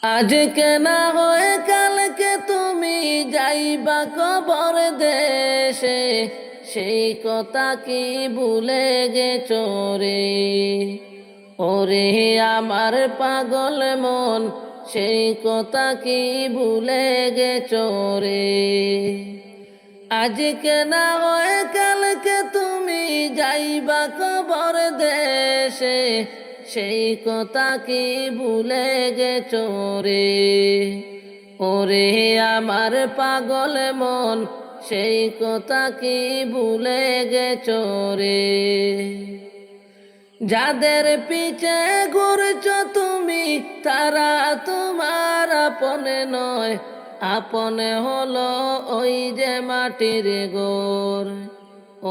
আজকে না হয়ে কালকে তুমি যাইবা কবর দেশে, সেই কথা কি ভুলে গেছো রে? ওরে আমার পাগল মন, সেই কথা কি ভুলে গেছো রে? আজকে না হয়ে কালকে তুমি যাইবা কবর দেশে, সেই কথা কি ভুলে গেছো রে? ওরে আমার পাগল মন, সেই কথা কি ভুলে গেছো রে? যাদের পিছে ঘুরছো তুমি, তারা তোমার আপনে নয়, আপনে হলো ওই যে মাটির গোর।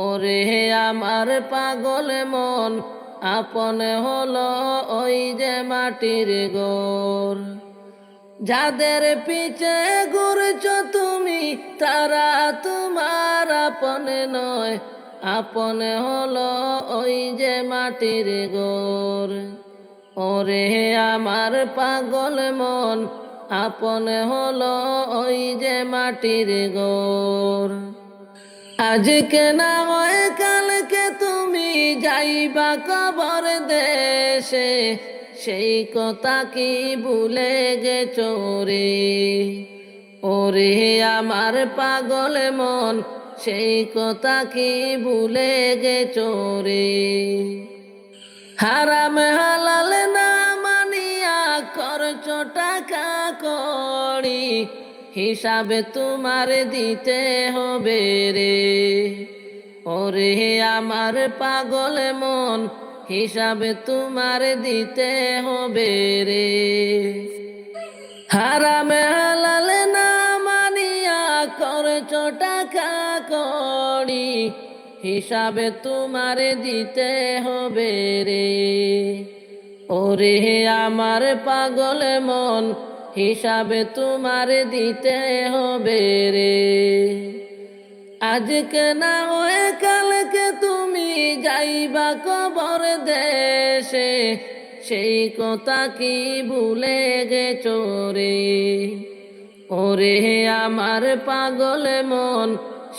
ওরে আমার পাগল মন, আপনে হলো ওই যে মাটির গোর। যাদের পিছে ঘুরছো তুমি, তারা তোমার আপনে নয়, আপনে হলো ওই যে মাটির গোর। ওরে আমার পাগল মন, আপনে হলো ওই যে মাটির গোর। আজকে না হয় কালকে তুমি যাইবা কবর দেশে, সেই কথা কি ভুলে গেছো রে? ওরে আমার পাগল মন, সেই কথা কি ভুলে গেছো রে? হারাম হালাল না মানিয়া করছো টাকা কড়ি, হিসাবে তোমার দিতে হবে রে। ওরে আমার পাগল মন, হিসাবে তোমার দিতে হবে রে। হারাম হালাল না মানিয়া করছো টাকা কড়ি, হিসাবে তোমার দিতে হবে রে। ওরে আমার পাগল মন, হিসাবে তোমার দিতে হবে রে। আজকে না হয়ে কালকে তুমি যাইবা কবর দেশে, সেই কথা কি ভুলে গেছো রে? ওরে আমার পাগল মন,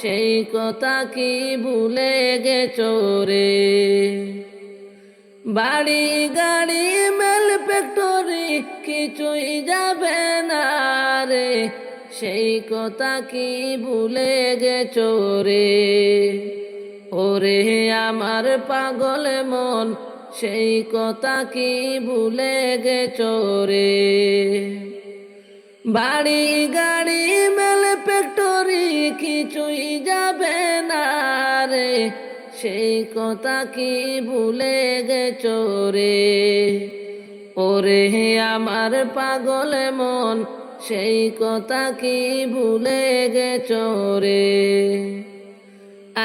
সেই কথা কি ভুলে গেছো রে? বাড়ি গাড়ি মেল ফ্যাক্টরি কিছুই যাবে না রে, সেই কথা কি ভুলে গেছো রে? ওরে আমার পাগল মন, সেই কথা কি ভুলে গেছো রে? বাড়ি গাড়ি মেল ফ্যাক্টরি কিছুই যাবে না রে, সেই কথা কি ভুলে গেছো রে? ওরে আমার পাগল মন, সেই কথা কি ভুলে গেছো রে?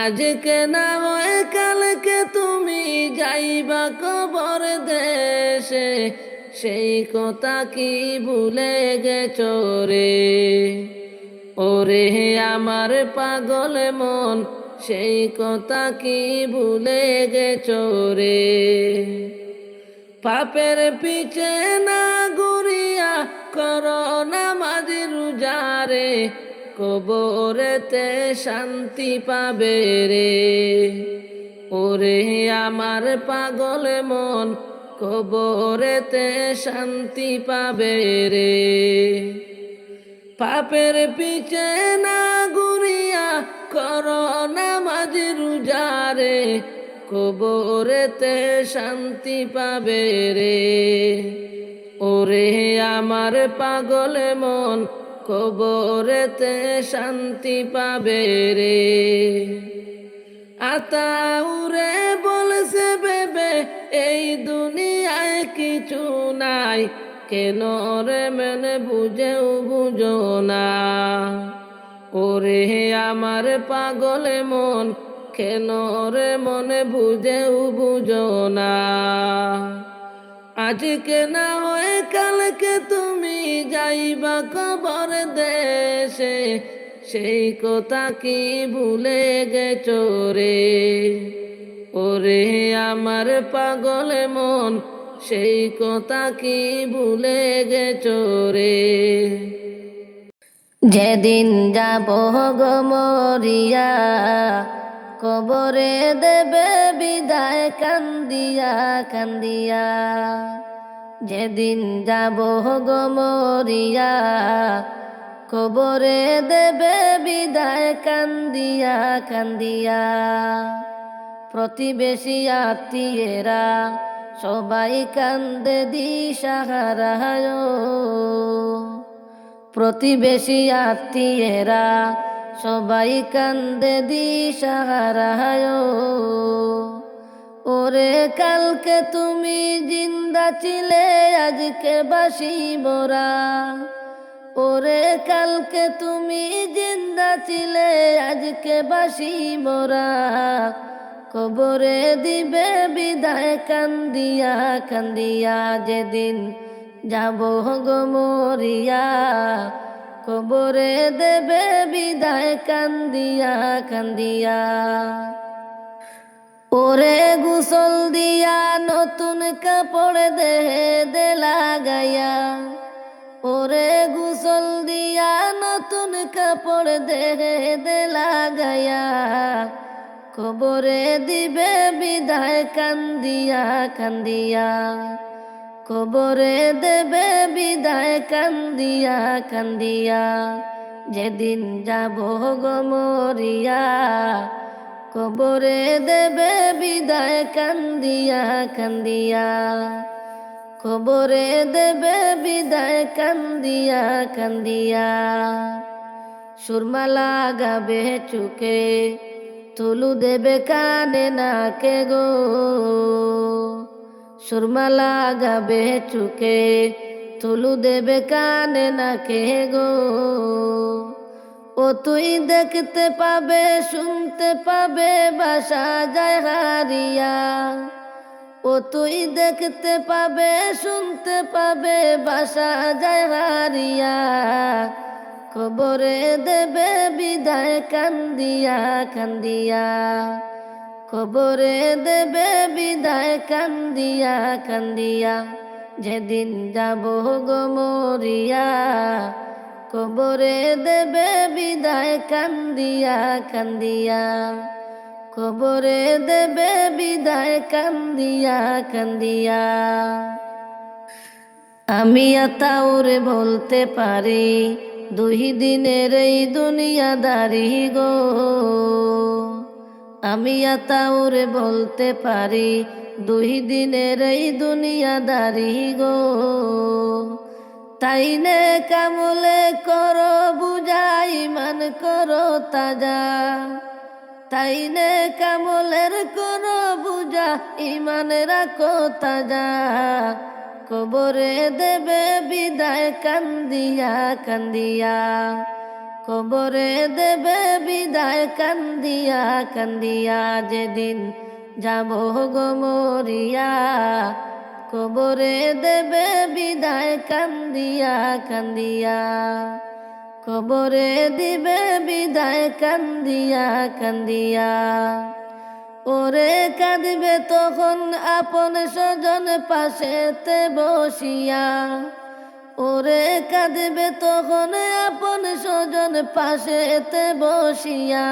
আজকে না হয় কালকে তুমি যাইবা কবর দেশে, সেই কথা কি ভুলে গেছো রে? ওরে আমার পাগল মন, সেই কথা কি ভুলে গেছো রে? পাপের পিছে না ঘুরিয়া করো নামাজ রোজারে, কবরেতে শান্তি পাবে রে। ওরে আমার পাগল মন, কবরেতে শান্তি পাবে রে। পাপের পিছে না ঘুরিয়া করো নামাজ রোজারে, কবরেতে শান্তি পাবে রে। ওরে আমার পাগল মন, কবরেতে শান্তি পাবে রে। আতাউরে বলছে বেবে এই দুনিয়ায় কিছু নাই, কেন রে মনে বুঝেও বুঝো না? ওরে আমার পাগল মন, কেন রে মনে বুঝেও বুঝো না? আজকে না হয় কালকে তুমি যাইবা কবর দেশে, সেই কথা কি ভুলে গেছো রে? ওরে আমার পাগল মন, সেই কথা কি ভুলে গেছো রে? যেদিন যাব গো মরিয়া, কবরে দেবে বিদায় কান্দিয়া কান্দিয়া। যেদিন যাব গো মরিয়া, কবরে দেবে বিদায় কান্দিয়া কান্দিয়া। প্রতিবেশী আত্মীয়েরা সবাই কান্দে দিশাহারায়, প্রতিবেশী আত্মীয়েরা সবাই কান্দে দিশাহারায়। ওরে কালকে তুমি জিন্দা ছিলে, আজকে বাসি মোরা। ওরে কালকে তুমি জিন্দা ছিলে, আজকে বাসি মোরা। কবরে দিবে বিদায় কান্দিয়া কান্দিয়া। যেদিন যাব গো মরিয়া, কবরে দেবে বিদায় কান্দিয়া কান্দিয়া। ওরে গোসল দিয়া নতুন কাপড় দেহে দে লাগাইয়া, ওরে গোসল দিয়া নতুন কাপড় দেহে দে লাগাইয়া। কবরে দিবে বিদায় কান্দিয়া কান্দিয়া। কবরে দেবে বিদায় কান্দিয়া কান্দিয়া। যেদিন যাব গো মরিয়া, কবরে দেবে বিদায় কান্দিয়া কান্দিয়া। কবরে দেবে বিদায় কান্দিয়া কান্দিয়া। সুরমা লাগাবে চুকে, তুলু দেবে কানে নাকে গো। সুরমা লাগাবে চুকে, তুলু দেবে কানে নাকে গো। ও তুই দেখতে পাবে শুনতে পাবে বাসা যায় হারিয়া। ও তুই দেখতে পাবে শুনতে পাবে বাসা যায় হারিয়া। কবরে দেবে বিদায় কান্দিয়া কান্দিয়া। কবরে দেবে বিদায় কান্দিয়া কান্দিয়া। যেদিন যাব গো মরিয়া, কবরে দেবে বিদায় কান্দিয়া কান্দিয়া। কবরে দেবে বিদায় কান্দিয়া কান্দিয়া। আমি আতাউরে বলতে পারি, দুই দিনের এই দুনিয়াদারি গো। আমি আতাউরে বলতে পারি, দুই দিনের এই দুনিয়াদারি গো। তাই নে কামলে করো বুঝাই, মান করো তাজা। তাই নে কামলের করো বুঝা, ইমান রাখো তাজা। কবরে দেবে বিদায় কান্দিয়া কান্দিয়া। কবরে দেবে বিদায় কান্দিয়া কান্দিয়া। যেদিন যাব গো মরিয়া, কবরে দেবে বিদায় কান্দিয়া কান্দিয়া। কবরে দিবে বিদায় কান্দিয়া কান্দিয়া। ওরে কাঁদবে তখন আপন স্বজন পাশেতে বসিয়া। ওরে কাঁদবে তখন আপন স্বজন পাশেতে বসিয়া।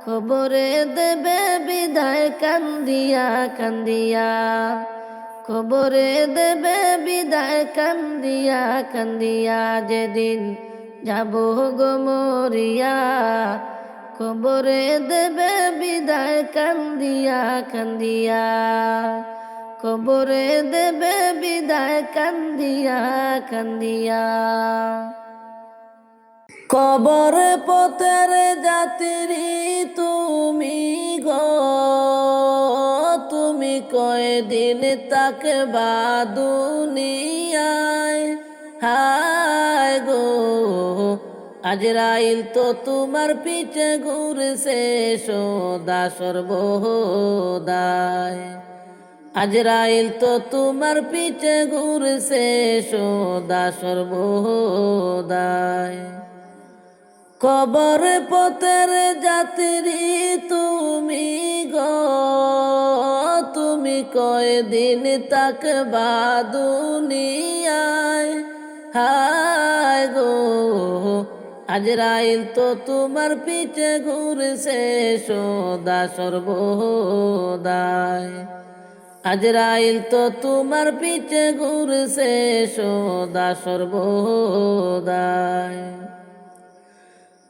কবরে দেবে বিদায় কান্দিয়া কান্দিয়া। কবরে দেবে বিদায় কান্দিয়া কান্দিয়া। যেদিন যাব গো মরিয়া, কবরে দেবে বিদায় কান্দিয়া কান্দিয়া। কবরে দেবে বিদায় কান্দিয়া কান্দিয়া। কবর পথের যাত্রী তুমি গো, তুমি কয়দিন থাকবা দুনিয়ায়। হায় গো আজরাইল তো তোমার পিছে ঘুরছে সদা সর্বদাই। আজরাইল তো তোমার পিছে ঘুরছে সদা সর্বদাই। কবর পথের যাত্রী তুমি গো, তুমি কয়দিন থাকবা দুনিয়ায়। হায় গো, আজরাইল তো তোমার পিছে ঘুরছে সদা সর্বদাই। আজরাইল তো তোমার পিছে ঘুরছে সদা সর্বদাই।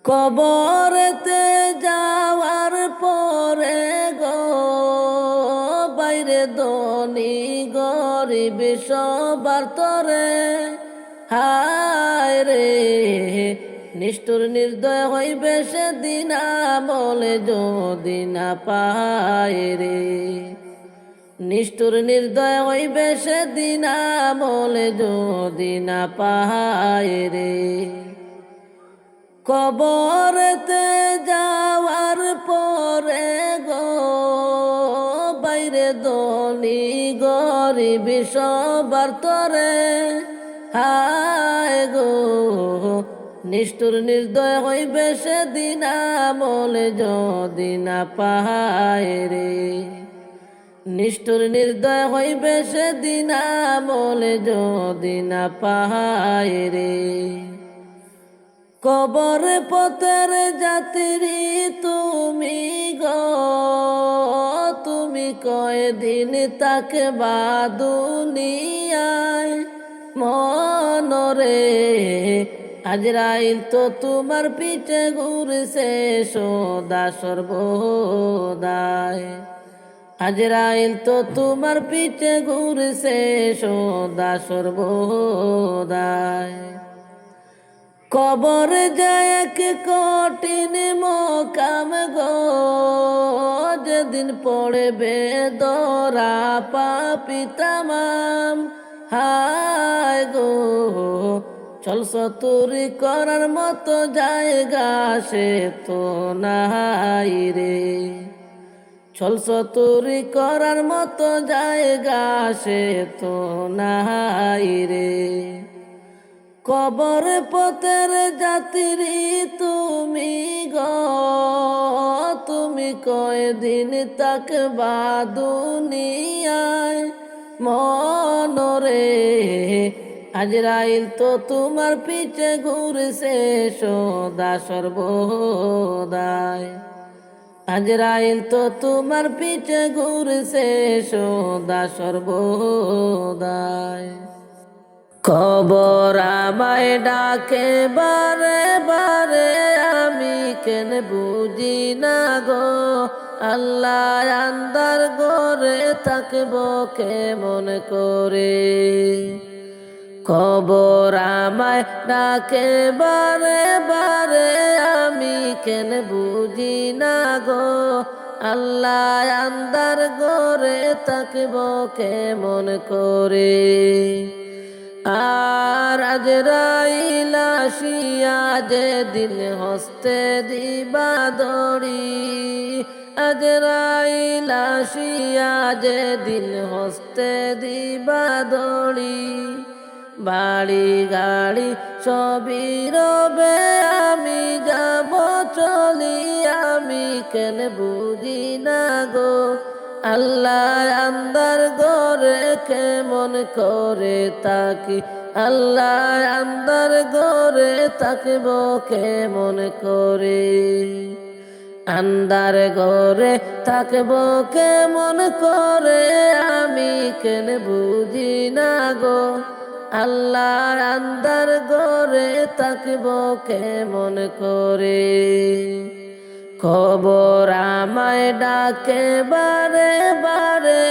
কবরেতে যাওয়ার পরে গো, বাইরে ধনী গরিব সবার তরে। হায় রে, নিষ্ঠুর নির্দয় হইবে সেদিন আমলে যদি না পায় রে। নিষ্ঠুর নির্দয় হইবে সেদিন আমলে যদি না পায় রে। কবরেতে যাওয়ার পরে গো, বাইরে ধনী গরিব সবার তরে। হায় গো, নিষ্ঠুর নির্দয় হইবে সেদিন আমলে যদি না পায় রে। নিষ্ঠুর নির্দয় হইবে সেদিন আমলে যদি না পায় রে। কবর পথের যাত্রী তুমি গো, তুমি কয়দিন থাকবা দুনিয়ায়। মনরে, আজরাইল তো তোমার পিছে ঘুরছে সদা সর্বদাই। আজরাইল তো তোমার পিছে ঘুরছে সদা সর্বদাই। কবর যায় এক কঠিন মোকাম গো, যেদিন পড়বে দরা পাপী তামাম। হায় গো, চল চতুরি করার মতো জায়গা সে তো নাই রে। চল চতুরি করার মতো জায়গা সে তো নাই রে। কবর পথের যাত্রী তুমি গো, তুমি কয়দিন থাকবা দুনিয়ায়। মনরে, আজরাইল তো তোমার পিছে ঘুরছে সদা সর্বদাই। আজরাইল তো তোমার পিছে ঘুরছে সদা সর্বদাই। কবর আমায় ডাকে বারে বারে, আমি কেন বুঝি না গো। আল্লাহ আন্দার ঘরে থাকব কেমন করে। কবর আমায় ডাকে বারে বারে, আমি কেন বুঝি না গো। আল্লাহ আন্দার ঘরে থাকব কেমন করে। আর আজরাইল আসিয়া যেদিন হস্তে দিবা দড়ি। আজরাইল আসিয়া যেদিন হস্তে দিবা দড়ি। বাড়ি গাড়ি সবই রবে, আমি যাব চলি, আমি কেন বুঝি না গো। আল্লাহ আন্দার ঘরে কেমন করে থাকি। আল্লাহ আন্দার ঘরে থাকব কেমন করে। আন্দার ঘরে থাকব কেমন করে, আমি কেন বুঝি না গো। আল্লাহ আন্দার ঘরে থাকব কেমন করে। খবর আমায় ডাকে বারে বারে,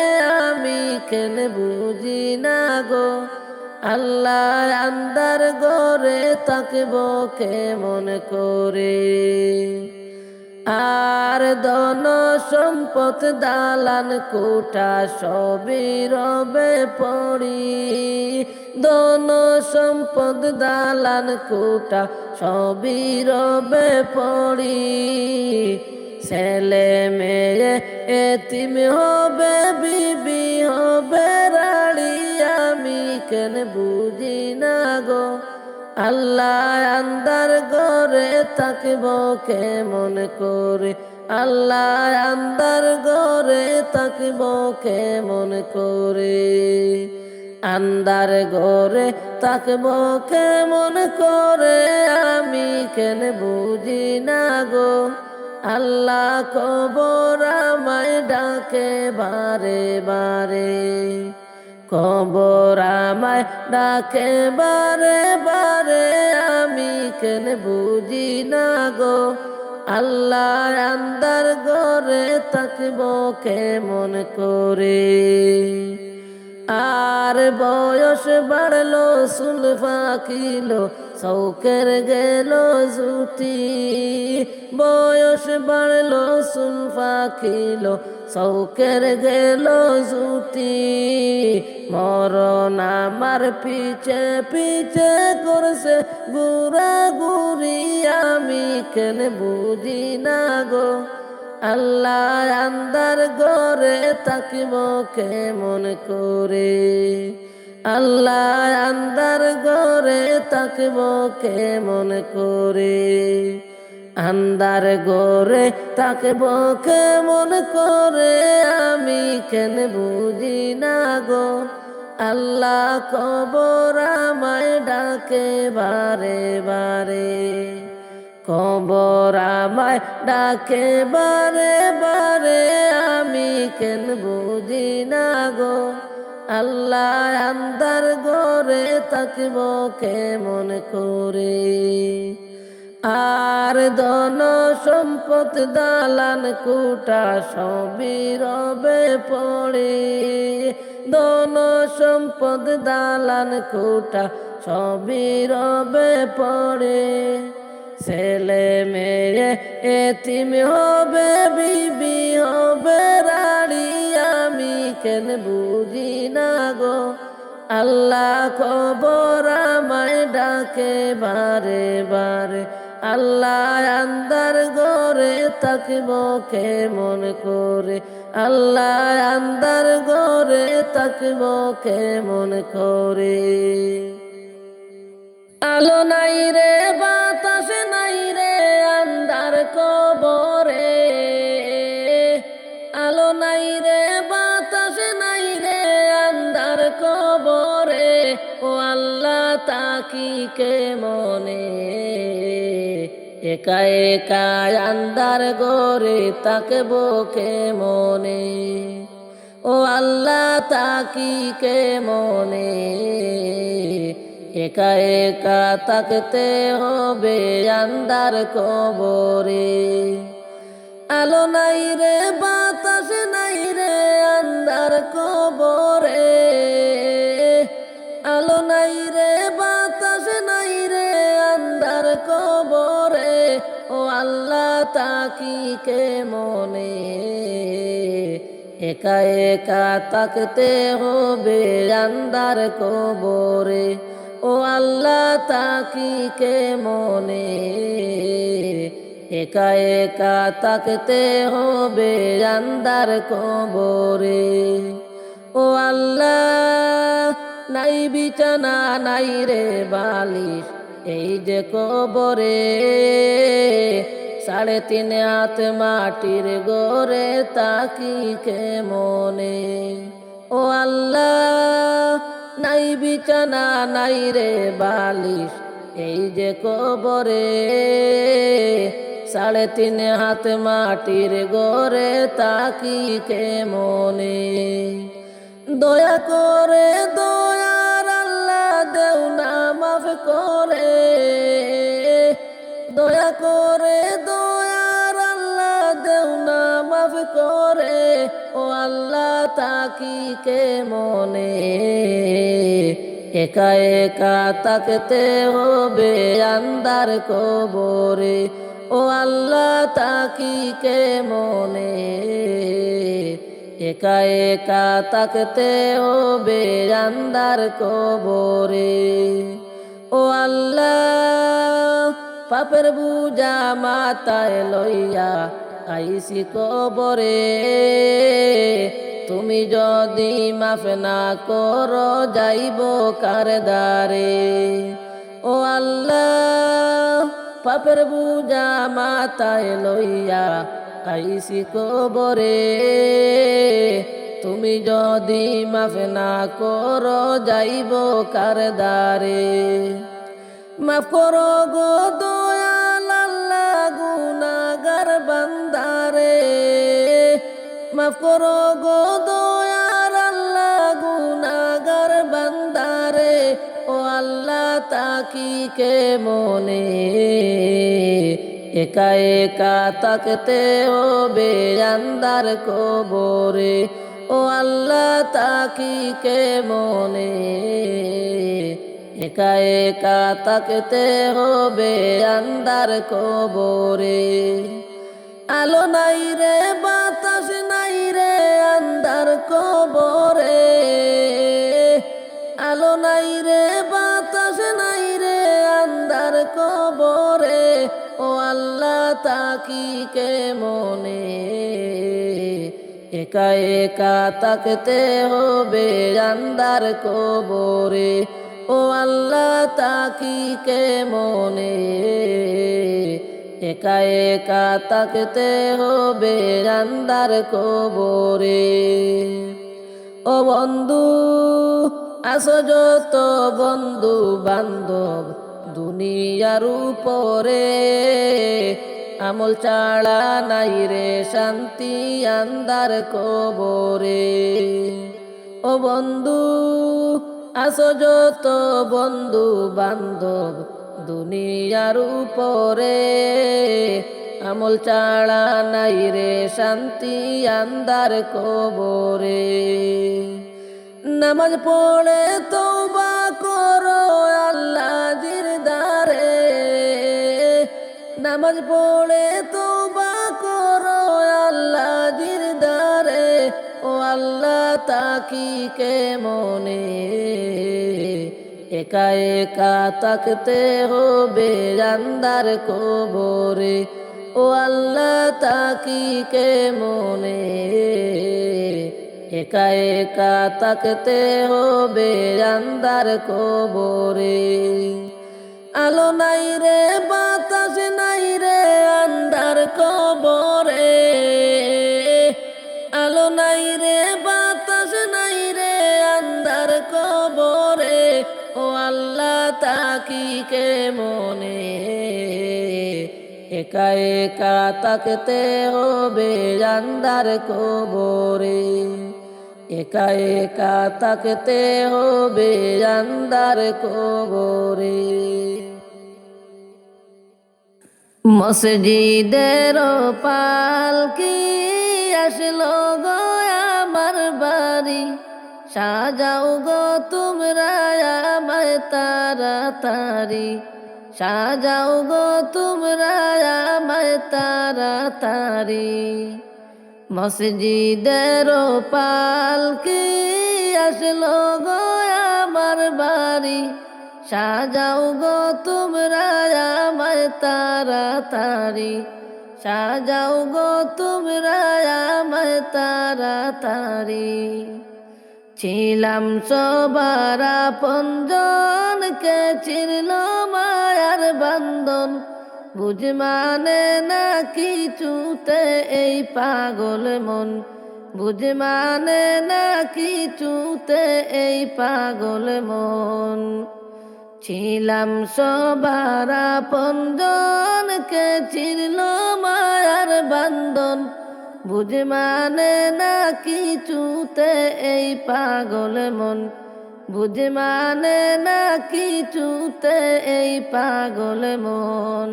আমি কেন বুঝি না গো। আল্লাহ আন্দার ঘরে থাকব কেমন করে। আর ধন সম্পদ দালান কোঠা সবই রবে পড়ি। ধন সম্পদ দালান কোঠা সবই রবে পড়ি। ছেলে মেয়ে এতিম হবে, বিবি হবে রাড়ি, আমি কেন বুঝি না গো। আল্লাহ আন্দার ঘরে থাকব কেমন করে, আল্লাহ আন্দার ঘরে থাকব কেমন করে, আন্দার ঘরে থাকব কেমন করে, আমি কেন বুঝি না গো। আল্লাহ কবর আমায় ডাকে বারে বারে, কবর আমায় ডাকে বারে বারে, আমি কেন বুঝি না গো। আল্লাহ আন্দার ঘরে থাকব কেমন করে। আর বয়স বাড়লো চুল পাকিলো শৌকের গেল জুটি, বয়স বাড়লো চুল পাকিলো শৌকের গেল জুটি, মরণ আমার পিছে পিছে করছে গুড়া গুড়ি, আমি কেন বুঝি না গো। আল্লাহ আন্দার ঘরে থাকব কেমন করে, আল্লাহ আন্দার ঘরে থাকব কেমন করে, আন্দার ঘরে থাকব কেমন করে, আমি কেন বুঝি না গো। আল্লাহ কবর আমায় ডাকে বারে বারে, কবর আমায় ডাকে বারে বারে, আমি কেন বুঝি না গো। আল্লাহ আন্দার ঘরে থাকব কেমন করে। আর ধন সম্পদ দালান কুটা সবই রবে পড়ে, ধন সম্পদ দালান কুটা সবই রবে পড়ে, ছেলে মেয়ে এতিম হবে বিবি হবে রাড়ি, আমি কেন বুঝি না গো। আল্লাহ কবর আমায় ডাকে বারে বারে, আল্লাহ আন্দার ঘরে থাকব কেমন করে, আল্লাহ আন্দার ঘরে থাকব কেমন করে। আলো নাই রে বাতাস নাই রে আন্দার কবরে, আলো নাই রে বাতাস নাই রে আন্দার কবরে, ও আল্লাহ তাকি কে মনে, একা একা আন্দার ঘরে থাকব কেমনে, ও আল্লাহ তাকি কে মনে, একা একা থাকতে হবে আন্দার কবরে। আলো নাই রে বাতাস নাই রে আন্দার কবরে, আলো নাই রে বাতাস নাই রে আন্দার কবরে, ও আল্লাহ তাকি কে মনে, একা একা থাকতে হবে আন্দার কবরে, ও আল্লাহ তাকি কে মনে, একা একা থাকতে হবে আন্দার কবরে। ও আল্লাহ নাই বিছানা নাই রে বালিশ এই যে কবরে, 3.5 হাত মাটির গড়ে তাকি কে মনে, ও আল্লাহ নাই বিছানা নাই রে বালিশ এই যে কবরে, 3.5 হাত মাটির গড়ে তাকি কে মনে। দয়া করে দয়ার আল্লাহ দেও না মাফ করে, দয়া করে দয়ার আল্লাহ দেও না মাফ করে, ও আল্লাহ তাকি কে মনে, একা একা থাকতে হবে আন্দার কবরে, ও আল্লাহ তাকি কে মনে, একা একা থাকতে হবে আন্দার কবরে। ও আল্লাহ পাপের বুঝা মাথায় লইয়া আইসি কবরে, তুমি যদি মাফ না করো যাইব কার দ্বারে, ও আল্লাহ পাপের বুঝা মাথায় লইয়া আইসি কবরে। তুমি যদি মাফ না করো যাইব কার দ্বারে। মাফ করো গো দয়াল আল্লাহ গুনাহগার বান্দারে। মাফ করো গো দয়াল আল্লাহ গুনাহগার বান্দারে। ও আল্লাহ তাকি কে মনে একা একা তাকতে হবে আন্দার কবরে। ও আল্লাহ তাকি কে মনে একা একা তাকতে হবে আন্দার কবরে। আলো নাই রে বাতাস নাই রে আন্দার কবরে। আলো নাই রে বাতাস নাই রে আন্দার কবরে। ও আল্লাহ তাকি কে মনে একা একা তাকতে হবে আন্দার কবরে। ও আল্লাহ তাকি কে মনে একা একা তাকতে হবে আন্দার কবরে। ও বন্ধু আসো যত বন্ধু বান্ধব দুনিয়ার উপরে। আমল ছাড়া নাই রে শান্তি আন্দার কবরে। ও বন্ধু আসো যত বন্ধু বান্ধব দুনিয়ার উপরে। আমল ছাড়া নাই রে শান্তি আন্দার কবরে। নামাজ পড়ে তওবা করো আল্লাহ জিরদারে। নামাজ পড়ে তওবা করো আল্লাহ জিরদারে। ও আল্লাহ তাকি কে মনে একা একা তাকতে হবে আন্দার কবরে। ও আল্লাহ তাকি কে মনে একা একা তাকতে হবে আন্দার কবরে। আলো নাই রে বাতাস নাই রে আন্দার কবরে। আলো নাই রে বাতাস নাই রে আন্দার কবরে। ও আল্লাহ তাকি কে মনে একা একা তাকতে হবে আন্দার কবরে। একা একা তাকতে হবে আন্দার কবরে। মসজিদের পালকি আসলো গো আমার বাড়ি। সাজাও গো তোমরা আমায় তাড়াতাড়ি। সাজাও গো তোমরা আমায় তাড়াতাড়ি। মসজিদের পালকি আসলো গো আমার বাড়ি। সাজাও গো তোমরা আমায় তাড়াতাড়ি। সাজাও গো তোমরা আমায় তাড়াতাড়ি। ছিলাম সবার আপনজনকে চিরল মায়ার বান্ধন। বুঝ মানে না কিছুতে এই পাগল মন। বুঝ মানে না কিছুতে এই পাগল মন। ছিলাম সবার আপনজনকে চিরল মায়ার বান্ধন। বুঝ মানে না কিছুতে এই পাগল মন। বুঝ মানে না কিছুতে এই পাগল মন।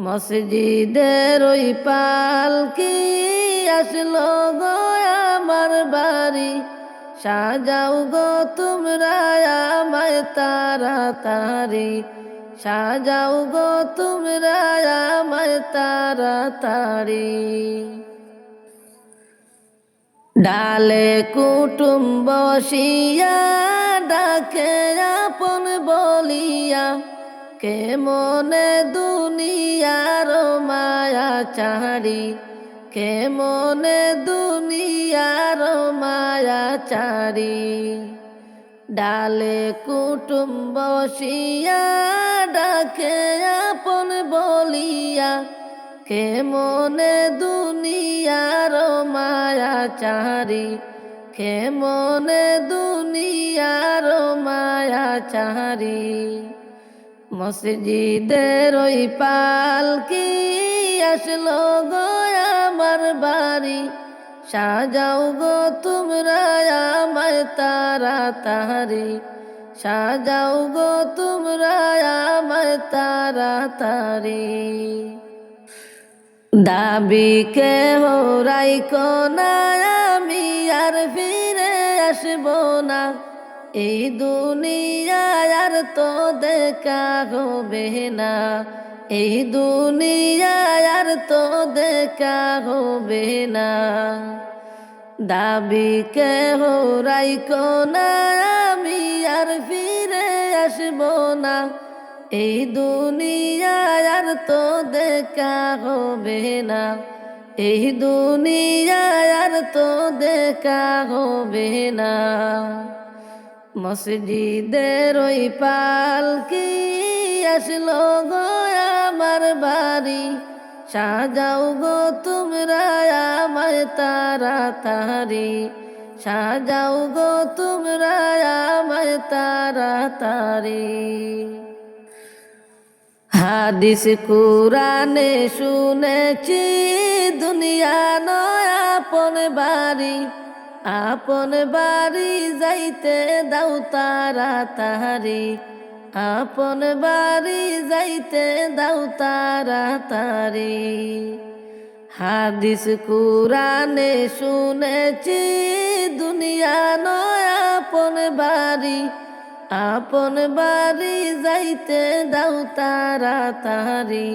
মসজিদের ওই পালকি আসলো গো আমার বাড়ি। সাজাও গো তোমরা আমায় তাড়াতাড়ি। সাজাও গো তোমরা আমায় তাড়াতাড়ি। ডালে কুটুম বসিয়া ডাকে আপন বলিয়া। কে মনে দুনিয়ার মায়া ছাড়ি। কে মনে দুনিয়ার মায়া ছাড়ি। ডালে কুটুম বসিয়া ডাকে আপন বলিয়া কেমনে দুনিয়ার মায়া চারি কেমনে দুনিয়ার মায়া চারি মসজিদের ওই পালকি আসলো গো আমার বাড়ি সাজাও গো তোমরা আমায় তাড়াতাড়ি সাজাও গো তোমরা আমায় তাড়াতাড়ি দাবি কে রাইখো না আমি আর ফিরে আসবো না এই দুনিয়ায় আর তো দেখা হবে না এই দুনিয়ায় আর তো দেখা হবে না দাবি কে রাইখো না আমি আর ফিরে আসবো না এই দুনিয়ায় আর তো দেখা হবে না এই দুনিয়ায় আর তো দেখা হবে না মসজিদের ওই পালকি আসলো গো আমার বাড়ি সাজাও গো তোমরা আমায় তাড়াতাড়ি সাজাও গো তোমরা আমায় তাড়াতাড়ি হাদিস কুরানে শুনেছি দুনিয়া নয় আপন বাড়ি যাইতে দাও তাড়াতাড়ি আপন বাড়ি যাইতে দাও তাড়াতাড়ি হাদিস কুরানে শুনেছি দুনিয়া নয় আপন বাড়ি যাইতে দাও তাড়াতাড়ি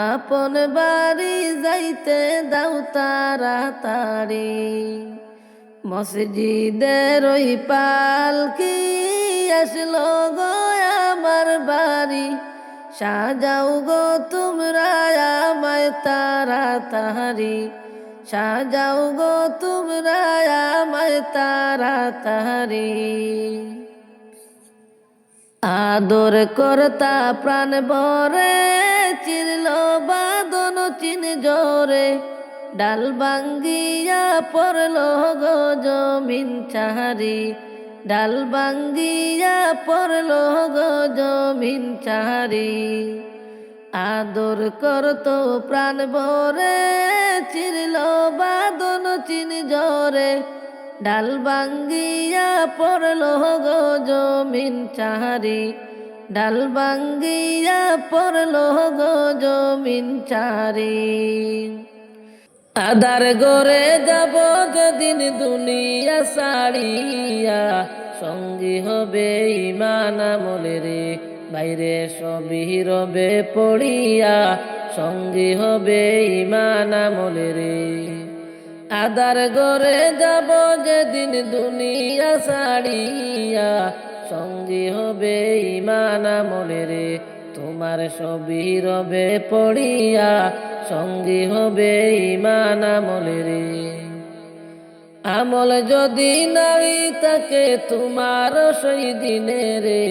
আপন বাড়ি যাইতে দাও তাড়াতাড়ি মসজিদের ওই পালকি আসলো গো আমার বাড়ি সাজাও গো তোমরা আমায় তাড়াতাড়ি সাজাও গো তোমরা আমায় তাড়াতাড়ি আদর করতা প্রাণ ভরে চিরল বাদন চিন জোরে ডাল ভাঙ্গিয়া পড়ল গো জমিন চাহারি ডাল ভাঙ্গিয়া পড়ল গো জমিন চাহারি আদর করতো প্রাণ ভরে চিরল বাদন চিন জোরে ডাল ভাঙ্গিয়া পড়ল গো জমিন চাহারি ডাল ভাঙ্গিয়া পড়ল গো জমিন চাহারি আদার গরে যাব যেদিন দুনিয়া ছাড়িয়া সঙ্গী হবে ঈমান আমলে রে বাইরে সবই রবে পড়িয়া সঙ্গী হবে ঈমান আমলে রে আদার গরে যাব যেদিন দুনিয়া ছাড়িয়া সঙ্গী হবে ঈমান আমলে রে তোমার সবই রবে পড়িয়া সঙ্গী হবে ঈমান আমলে রে আমল যদি নাই তাকে তোমার সেই দিনে রে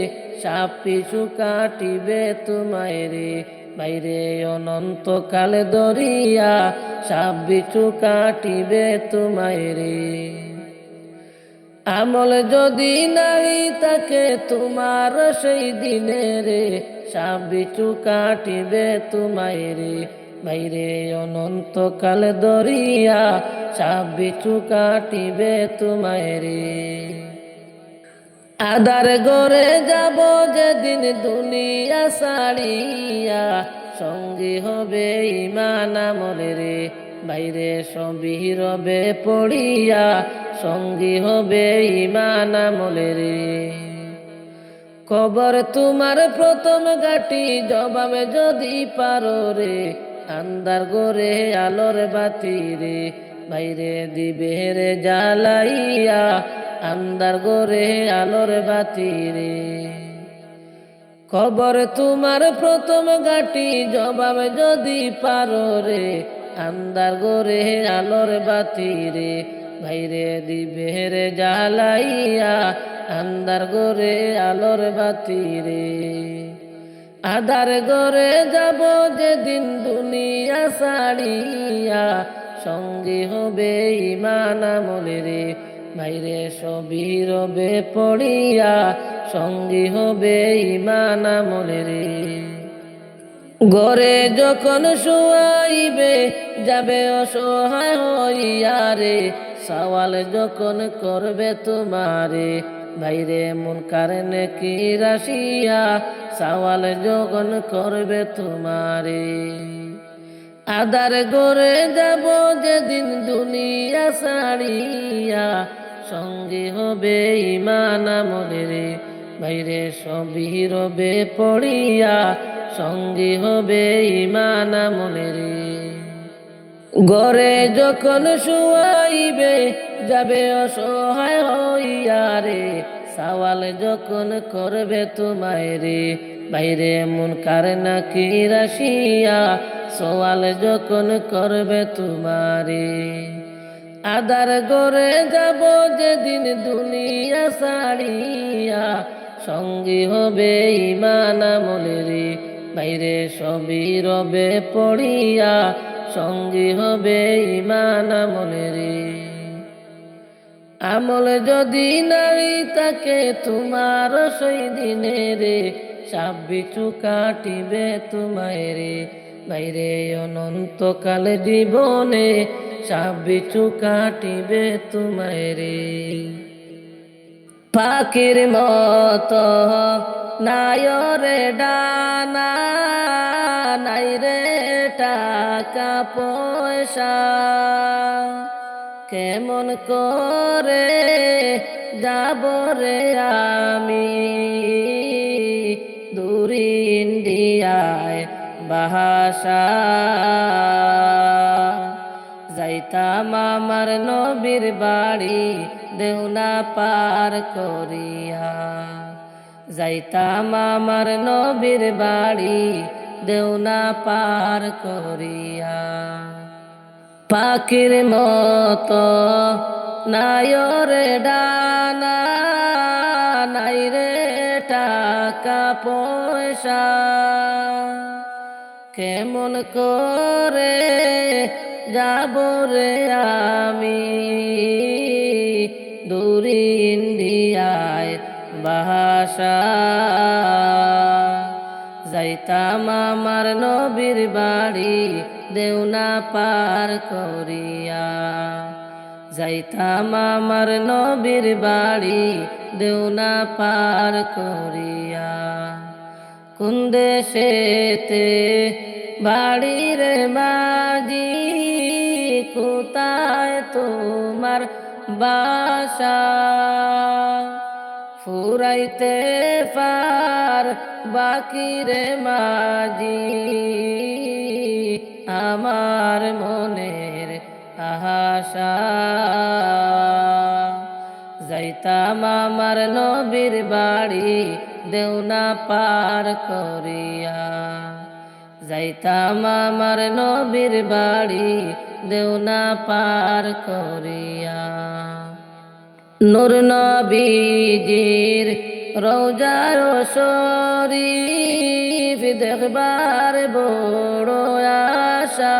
সাপ পিছু কাটিবে তোমায় রে বাইরে অনন্তকাল দরিয়া সাপ পিছু কাটিবে তোমায় রে আমল যদি নাই তাকে তোমার সেই দিনে রে সাপ পিছু কাটিবে তোমায় রে বাইরে অনন্তকাল দরিয়া সাপ পিছু কাটিবে তোমায় রে আদার গরে যাব যেদিন দুনিয়া ছাড়িয়া সঙ্গী হবে ঈমান আমলে রে বাইরে সবই রবে পড়িয়া সঙ্গী হবে ঈমান আমলে রে কবর তোমার প্রথম ঘাটি জবাব যদি পারো রে আন্দার গরে আলোর বাতি রে বাইরে দিবে রে জ্বালাইয়া আন্দার গরে আলোর বাতি রে কবর তোমার প্রথম ঘাটি জবাব যদি পারো রে আন্দার গরে আলোর বাতি রে বাইরে দিবে রে জ্বালাইয়া আন্দার গরে আলোর বাতি রে আদার গরে যাব যেদিন দুনিয়া ছাড়িয়া, সঙ্গী হবে ঈমান আমলের, বাইরে সবই রবে পড়িয়া, সঙ্গী হবে ঈমান আমলের। ঘরে যখন শুয়াইবে যাবে অসহায় হইয়া রে, সওয়াল যখন করবে তোমারে, বাইরে মুনকার নেকির আসিয়া, সওয়াল যখন করবে তোমারে। আদার ঘরে যাব যেদিন দুনিয়া ছাড়িয়া, সঙ্গী হবে ঈমান আমলের, বাইরে সবই রবে পড়িয়া, সঙ্গী হবে ঈমান আমলের। ঘরে যখন শুয়াইবে যাবে অসহায় হইয়া রে, সওয়াল যখন করবে তোমায় রে, বাইরে মুনকার নাকির আসিয়া, সওয়াল যখন করবে তোমারে। আদার ঘরে যাব যেদিন দুনিয়া ছাড়িয়া, সঙ্গী হবে ঈমান আমলের, বাইরে সবই রবে পড়িয়া, সঙ্গী হবে ঈমান আমলের। আমল যদি নাই তাকে তোমার সেই দিনে রে, সাপ বিছু কাটিবে তোমায় রে, বাইরে অনন্তকাল জীবনে সাপ বিছু কাটিবে তোমায় রে। পাখির মতো নাই রে ডানা, নাই রে টাকা পয়সা, কেমন করে যাব রে আমি দূর ইন্ডিয়ায় বাসা। যাইতাম আমার নবীর বাড়ি দেওনা পার করিয়া, যাইতাম আমার নবীর বাড়ি দেওনা পার করিয়া। পাখির মতো নাই রে ডানা, নাই রে টাকা পয়সা, কেমন করে যাব রে আমি দূর ইন্ডিয়ায় বাসা। যাইতাম আমার নবীর বাড়ি দেওনা পার করিয়া, যাইতাম আমার নবীর বাড়ি দেওনা পার করিয়া। কোন দেশেতে বাড়ি রে মাঝি, কোথায় তোমার বাসা, ফুরাইতে পার বাকি রে মাঝি আমার মনের আশা। যাইতাম আমার নবীর বাড়ি দেওনা পার করিয়া, যাইতাম আমার নবীর বাড়ি দেওনা পার করিয়া। নূর নবীজির রওজার শরীফ দেখবার বড় আশা,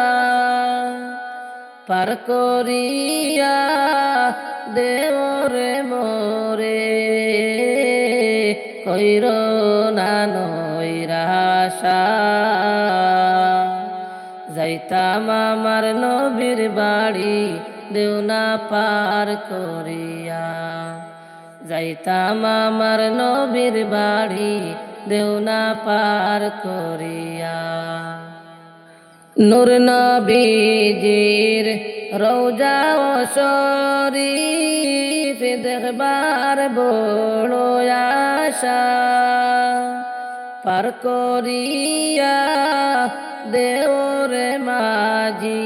পার করিয়া দেওরে মোরে কইর না নৈরাশা। যাইতাম আমার নবীর বাড়ি দেওনা পার করিয়া, যাইতাম আমার নবীর বাড়ি দেওনা পার করিয়া। নূর নবীজির রওজা শরীফ দেখবার বড় আশা, পার করিয়া দেওরে মাঝি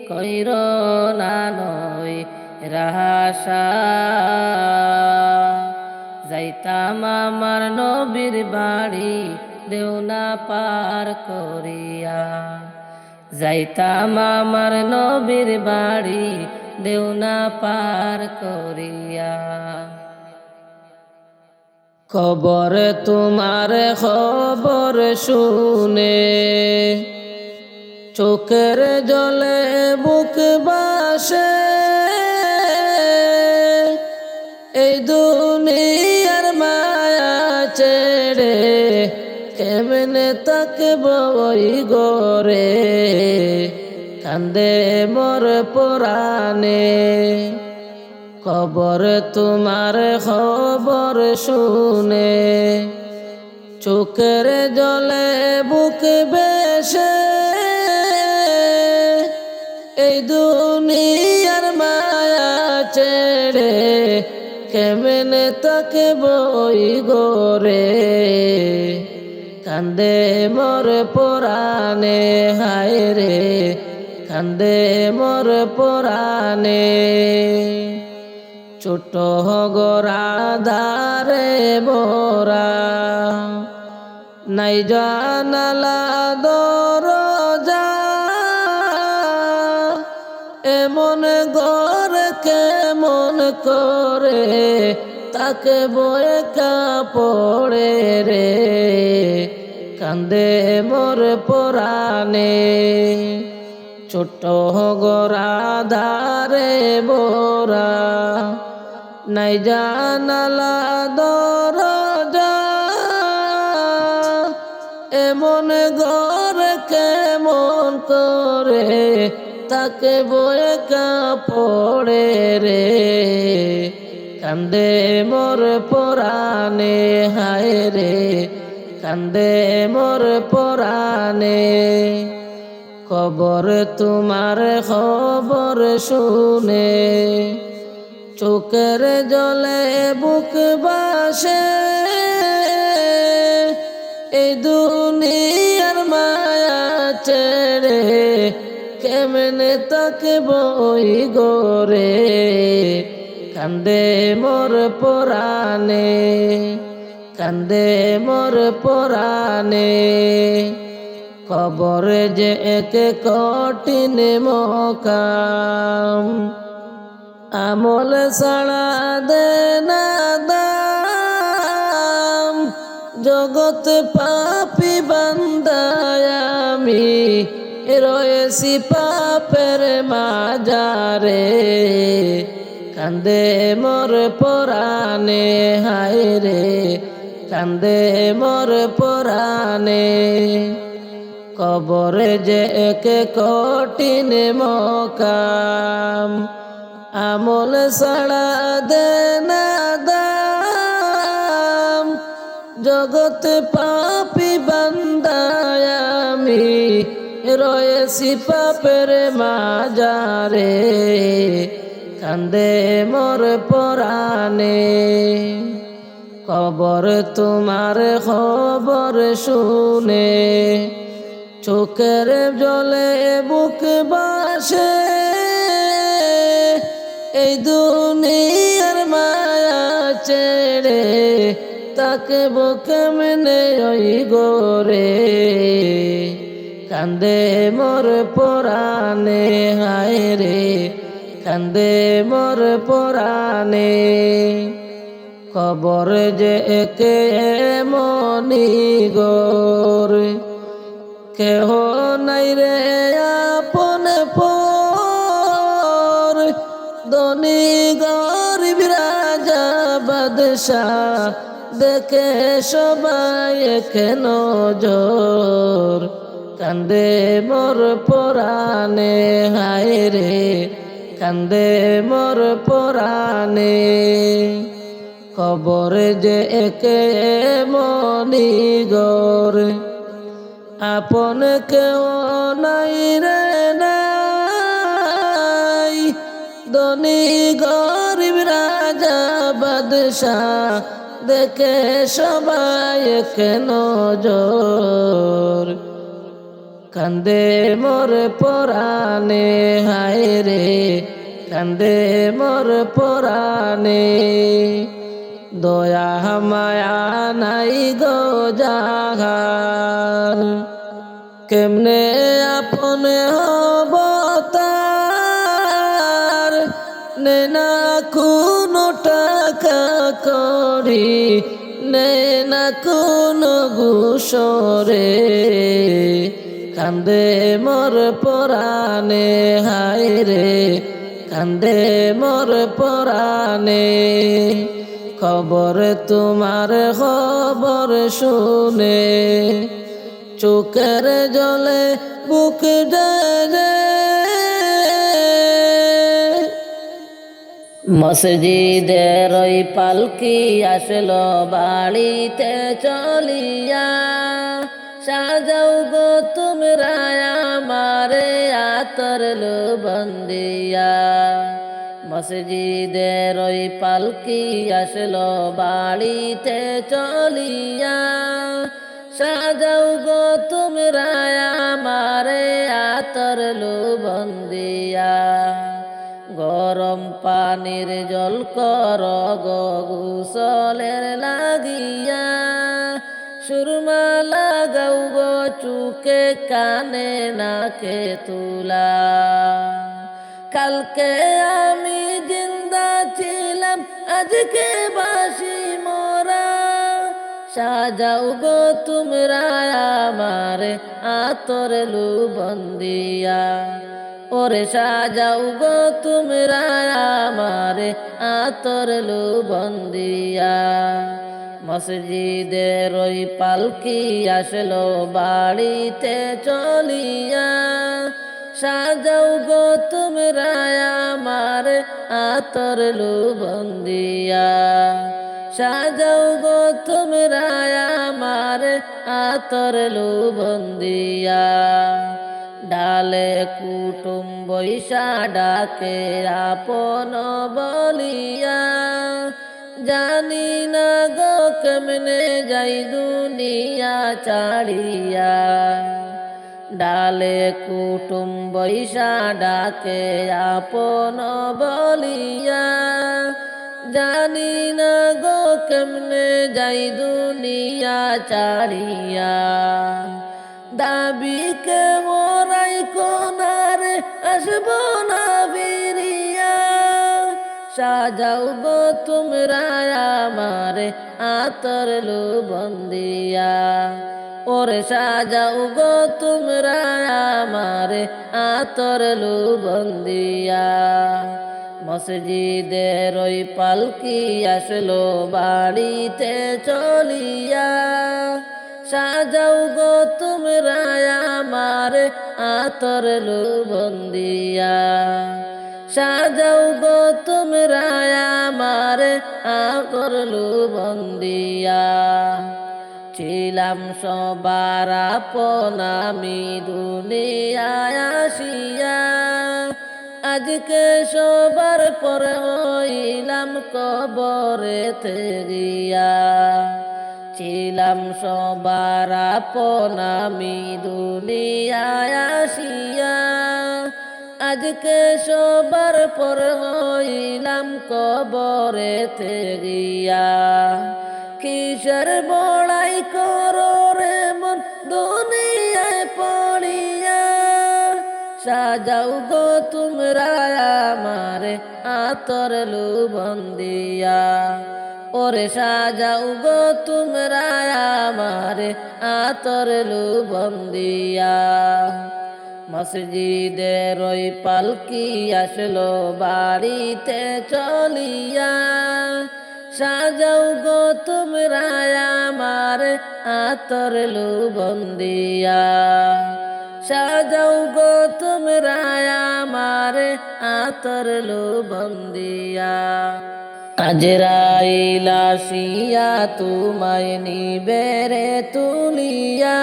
কইর না নৈরাশা। যাইতাম আমার নবীর বাড়ি দেওনা পার করিয়া, যাইতাম আমার নবীর বাড়ি দেওনা পার করিয়া। খবর তোমার খবর শুনে চোখের জলে বুক বাসে, এই দুনিয়ার মায়া ছেড়ে কেমনে তাকব ওই ঘরে, কান্দে মোর পরাণে। খবর তোমার খবর শুনে চোখের জলে বুক বেশে, এই দুনিয়ার মায়া ছেড়ে কেমনে তাকব ওই ঘরে, কান্দে মোর পরাণে হায় রে, কান্দে মোর পরাণে। ছোট গোরা ধারে মোরা নাই জানালা দরজা, এমন ঘর কেমন করে তাকে বয়ে কাপড়ে রে, কান্দে মোর পরাণে। ছোট গোরা ধারে মোরা নাই জানালা দরজা, এমন ঘর কেমন করে তাকে বয়ে কাপড়ে রে, কান্দে মোর পরাণে হায় রে, কান্দে মোর পরাণে। খবর তোমার খবর শুনে চোখের জলে বুক বাসে, এই দুনিয়ার মায়া ছেড়ে কেমনে তাকব ওই ঘরে, কান্দে মোর পরাণে, কান্দে মোর পরাণে। কবর যে এক কঠিন মকাম, আমল ছাড়া দে না দাম, জগৎ পাপী বান্দায় আমি রয়েছি পাপের মাজারে, কান্দে মোর পরাণে হায় রে, কান্দে মোর পরাণে। কবর যে এক কঠিন মকাম, আমল ছাড়া দে না দাম, জগৎ পাপী বান্দায় আমি রয়েছি পাপের মাজারে, কান্দে মোর পরাণে। খবর তোমার খবর শুনে চোখের জলে বুক বাসে, এই দুনিয়ার মায়া ছেড়ে তাকব কেমনে ওই ঘরে, কান্দে মোর পরাণে হায় রে, কান্দে মোর পরাণে। খবর যে একে মনি গোর, কেহ নাই রে আপন পর, ধনী গরিব রাজা বাদশাহ দেখে সবাই এক নজর, কান্দে মোর পরাণে হায় রে, কান্দে মোর পরাণে। খবর যে একে মনি গোর, আপন কেউ নাই রে নাই, ধনী গরিব রাজা বাদশাহ দেখে সবাই এক নজর, কান্দে মোর পরাণে হায় রে, কান্দে মোর পরাণে। দয়া মায়া নাই গো জাহার, কেমনে আপন হব তার, নে না কোনো টাকা করি, নে কোন গুসরে কান্দে মোর পরাণে হায় রে কান্দে মোর পরাণে খবর তোমার খবর শুনে চোখের জলে বুক ডরে মসজিদের ওই পালকি আসলো বাড়িতে চলিয়া সাজাও গো তোমরা আমারে আতর বন্দিয়া মসজিদের ওই পালকি আসলো বাড়িতে চলিয়া সাজাও গো তোমরা আমারে আতর বন্দিয়া গরম পানির জল কর গো গোসলের লাগিয়া সুরমা লাগাও গো চুকে কানে নাকে তুলা কালকে আমি জিন্দা ছিলাম আজকে বাসি মোরা সাজাও গো তোমরা আমারে আতর বন্দিয়া ওরে সাজাও গো তোমরা আমারে আতর বন্দিয়া মসজিদের ওই পালকি আসলো বাড়িতে চলিয়া সাজাও গো তোমরা আমারে আতর বন্দিয়া সাজাও গো তোমরা আমারে আতর বন্দিয়া ডালে কুটুম বৈশা ডাকে আপন বলিয়া জানি না গো কেমনে যাই দুনিয়া ছাড়িয়া ডালে কুটুম বৈশা ডাকে আপন বলিয়া জানি না গো কেমনে যাই দুনিয়া ছাড়িয়া দাবিকে মোরাই কোনারে আসবো না ফিরিয়া সাজাও গো তোমরা আমারে আতর বন্দিয়া ওরে সাজাও গো তোমরা আমারে আতর বন্দিয়া মসজিদের ওই পালকি আসলো বাড়িতে চলিয়া সাজাও গো তোমরা আমারে আতর বন্দিয়া সাজাও গো তোমরা আমারে আতর বন্দিয়া ছিলাম সবার আপন আমি দুনিয়ায় আসিয়া আজকে সবার পর হইলাম কবরেতে গিয়া ছিলাম সবার আপন আমি দুনিয়ায় আসিয়া আজকে সবার পর হইলাম কবরেতে গিয়া কিসের বড়াই করো রে মন দুনিয়ায় পড়িয়া সাজাও গো তোমরা আমারে আতর বন্দিয়া ওরে সাজাও গো তোমরা আমারে আতর বন্দিয়া মসজিদের ওই পালকি আসলো বাড়িতে চলিয়া সাজাও গো তোমরা আমারে আতর বন্দিয়া সাজাও গো তোমরা আমারে আতর বন্দিয়া আজরাইল আসিয়া তোমায় নিবে রে তুলিয়া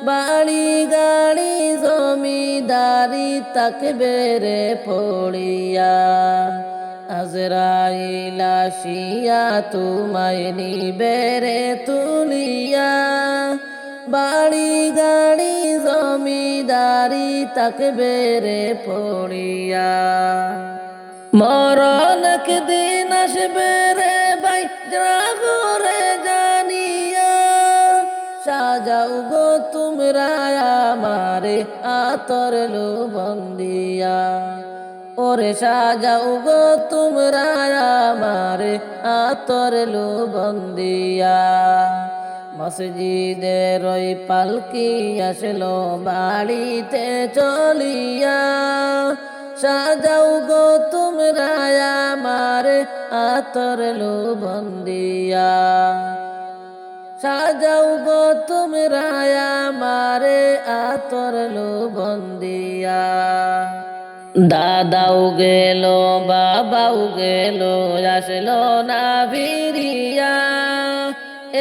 বাড়ি গাড়ি জমিদারি তাকবে রে পড়িয়া আজরাইল আসিয়া তোমায় নিবে রে তুলিয়া বাড়ি গাড়ি জমিদারি তাকবে রে পড়িয়া মরণ একদিন আসবে রে ভাই জাগরে জানিয়া সাজাও গো তোমরা আমারে আতর বন্দিয়া ওরে সাজাও গো তোমরা আমারে আতর লোবন্দিয়া মসজিদের ওই পালকি আসলো বাড়িতে চলিয়া সাজাও গো তোমরা আমারে আতর লোবন্দিয়া সাজাও গো তোমরা আমারে আতর লোবন্দিয়া দাদাও গেল বাবাও গেল আসলো না ফিরিয়া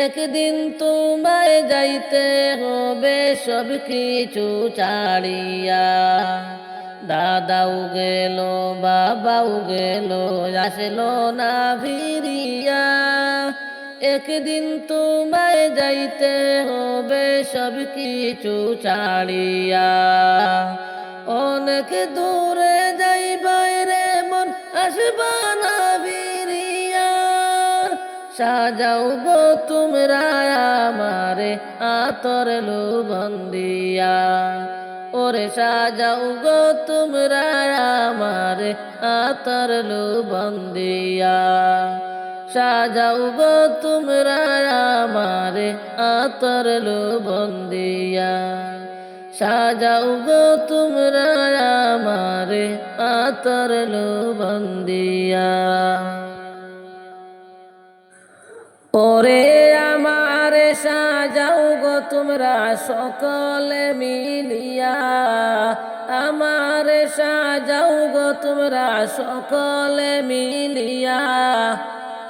একদিন তোমায় যাইতে হবে সব কিছু ছাড়িয়া দাদাও গেল বাবাও গেল আসলো না ফিরিয়া একদিন তোমায় যাইতে হবে সব কিছু ছাড়িয়া অনেক দূরে যাইবাই রে মন আসবা না ফিরিয়া সাজাও গো তোমরা আমারে আতর লোবন্দিয়া ওরে সাজাও গো তোমরা আমারে আতর লোবন্দিয়া সাজাও গো তোমরা আমারে আতর লোবন্দিয়া সাজাও গো তোমরা আমারে আতর লোবন্দিয়া ওরে আমারে সাজাও গো তোমরা সকলে মিলিয়া আমারে সাজাও গো তোমরা সকলে মিলিয়া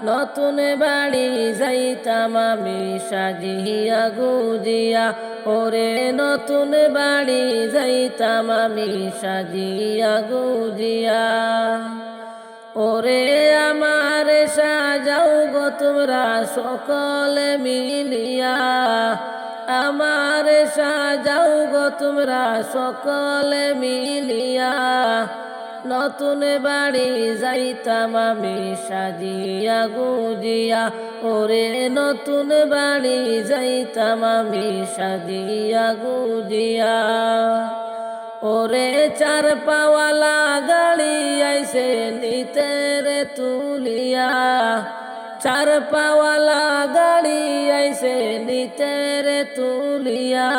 নতুন বাড়ি যাইতাম আমি সাজিয়া গুজিয়া ওরে নতুন বাড়ি যাইতাম আমি সাজিয়া গুজিয়া ওরে আমারে সাজাও গো তোমরা সকলে মিলিয়া আমারে সাজাও গো তোমরা সকলে মিলিয়া নতুন বাড়ি যাইতাম আমি সাজিয়া গুজিয়া ওরে নতুন বাড়ি যাইতাম আমি সাজিয়া গুজিয়া ওরে চার পাওয়ালা গাড়ি আইসে নিতে রে তুলিয়া চার পাওয়ালা গাড়ি আইসে নিতে রে তুলিয়া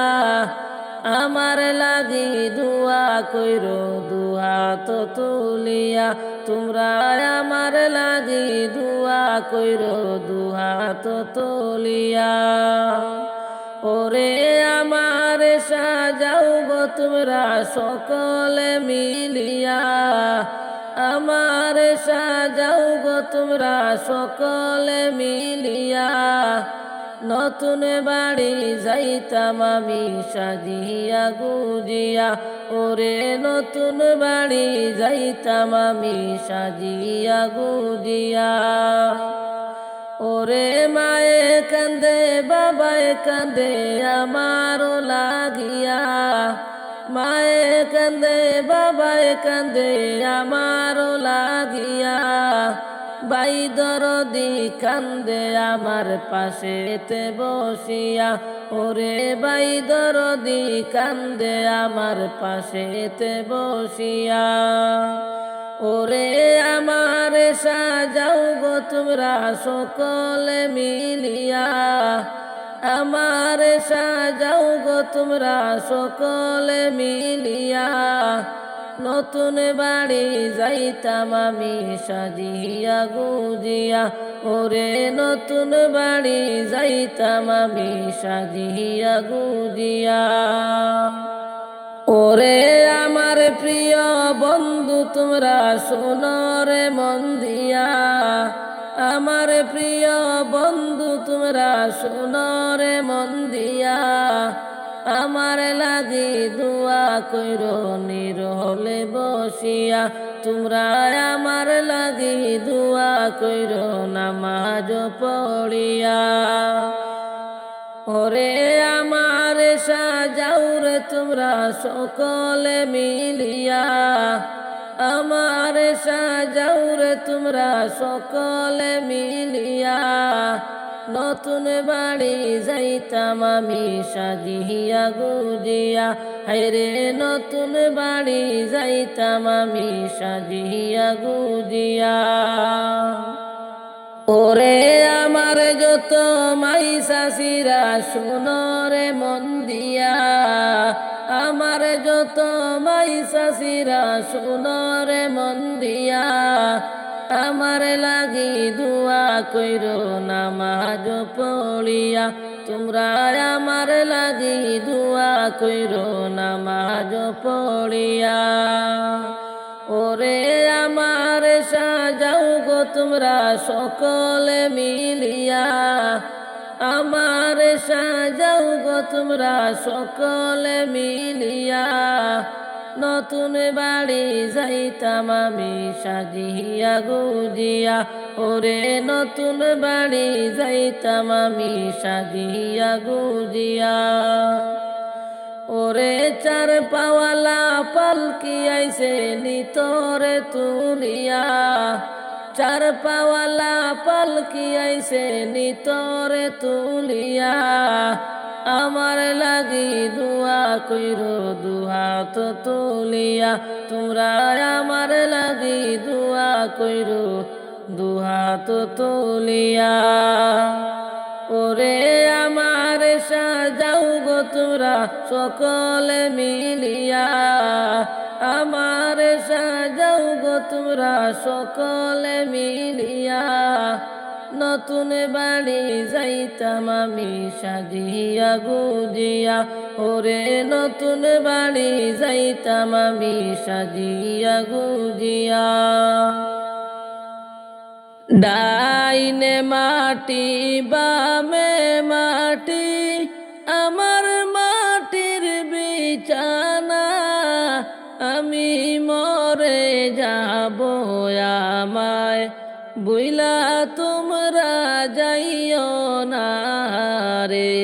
আমার লাগি দুয়া কইরো দুহাত তুলিয়া তোমরা আমার লাগি দুয়া কইরো দুহাত তুলিয়া ওরে আমার সাজাও গো তোমরা সকলে মিলিয়া আমার সাজাও গো তোমরা সকলে মিলিয়া নতুন বাড়ি যাইতাম আমি সাজিয়া গুজিয়া ওরে নতুন বাড়ি যাইতাম আমি সাজিয়া গুজিয়া ওরে মায়ে কান্দে বাবায় কান্দে আমারও লাগিয়া মায়ে কান্দে বাবায় কান্দে আমারও লাগিয়া বাই দরদি কান্দে আমার পাশেতে বসিয়া ওরে বাই দরদি কান্দে আমার পাশেতে বসিয়া ওরে আমার সাজাও গো তোমরা সকলে মিলিয়া আমার সাজাও গো তোমরা সকলে মিলিয়া নতুন বাড়ি যাইতাম আমি সাজিয়া গুজিয়া ওরে নতুন বাড়ি যাইতাম আমি সাজিয়া গুজিয়া ওরে আমার প্রিয় বন্ধু তোমরা শোনো রে মন দিয়া আমার প্রিয় বন্ধু তোমরা শোনো রে মন দিয়া আমার লাগি দুয়া কইরো নিরহলে বসিয়া তোমরা আমার লাগি দুয়া কইরো নামাজ পড়িয়া ওরে আমার সাজাও রে তোমরা সকলে মিলিয়া আমার সাজাও রে তোমরা সকলে মিলিয়া নতুন বাড়ি যাইতাম আমি সাজিয়া গুজিয়া, হায়রে নতুন বাড়ি যাইতাম আমি সাজিয়া গুজিয়া। ওরে আমার যত মাই শাশিরা শুনো রে মন দিয়া, আমার যত মাই শাশিরা শুনো রে মন দিয়া, আমার লাগি দুয়া কইরো নামাজ পড়িয়া, তোমরা আমার লাগি দুয়া কইরো নামাজ পড়িয়া। ওরে আমার সাজাও গো তোমরা সকলে মিলিয়া, আমার সাজাও গো তোমরা সকলে মিলিয়া, নতুন বাড়ি যাইতাম আমি সাজিয়া গুজিয়া, ওরে নতুন বাড়ি যাইতাম আমি সাজিয়া গুজিয়া। ওরে চার পাওয়ালা পালকি আইছে নিতরে তুলিয়া, চার পাওয়ালা পালকি আইছে নিতরে তুলিয়া, আমার লাগি দুয়া কইরো দুহাত তুলিয়া, তোমরা আমার লাগি দুয়া কইরো দুহাত তুলিয়া। ওরে আমার সাজাও গো তোমরা সকলে মিলিয়া, আমার সাজাও গো তোমরা সকলে মিলিয়া, নতুন বাড়ি যাইতাম আমি সাজিয়া গুজিয়া, ওরে নতুন বাড়ি যাইতাম আমি সাজিয়া গুজিয়া। ডাইনে মাটি বামে মাটি আমার মাটির বিছানা, আমি মরে যাব আমায় বুইলা তোমরা যাইও না রে,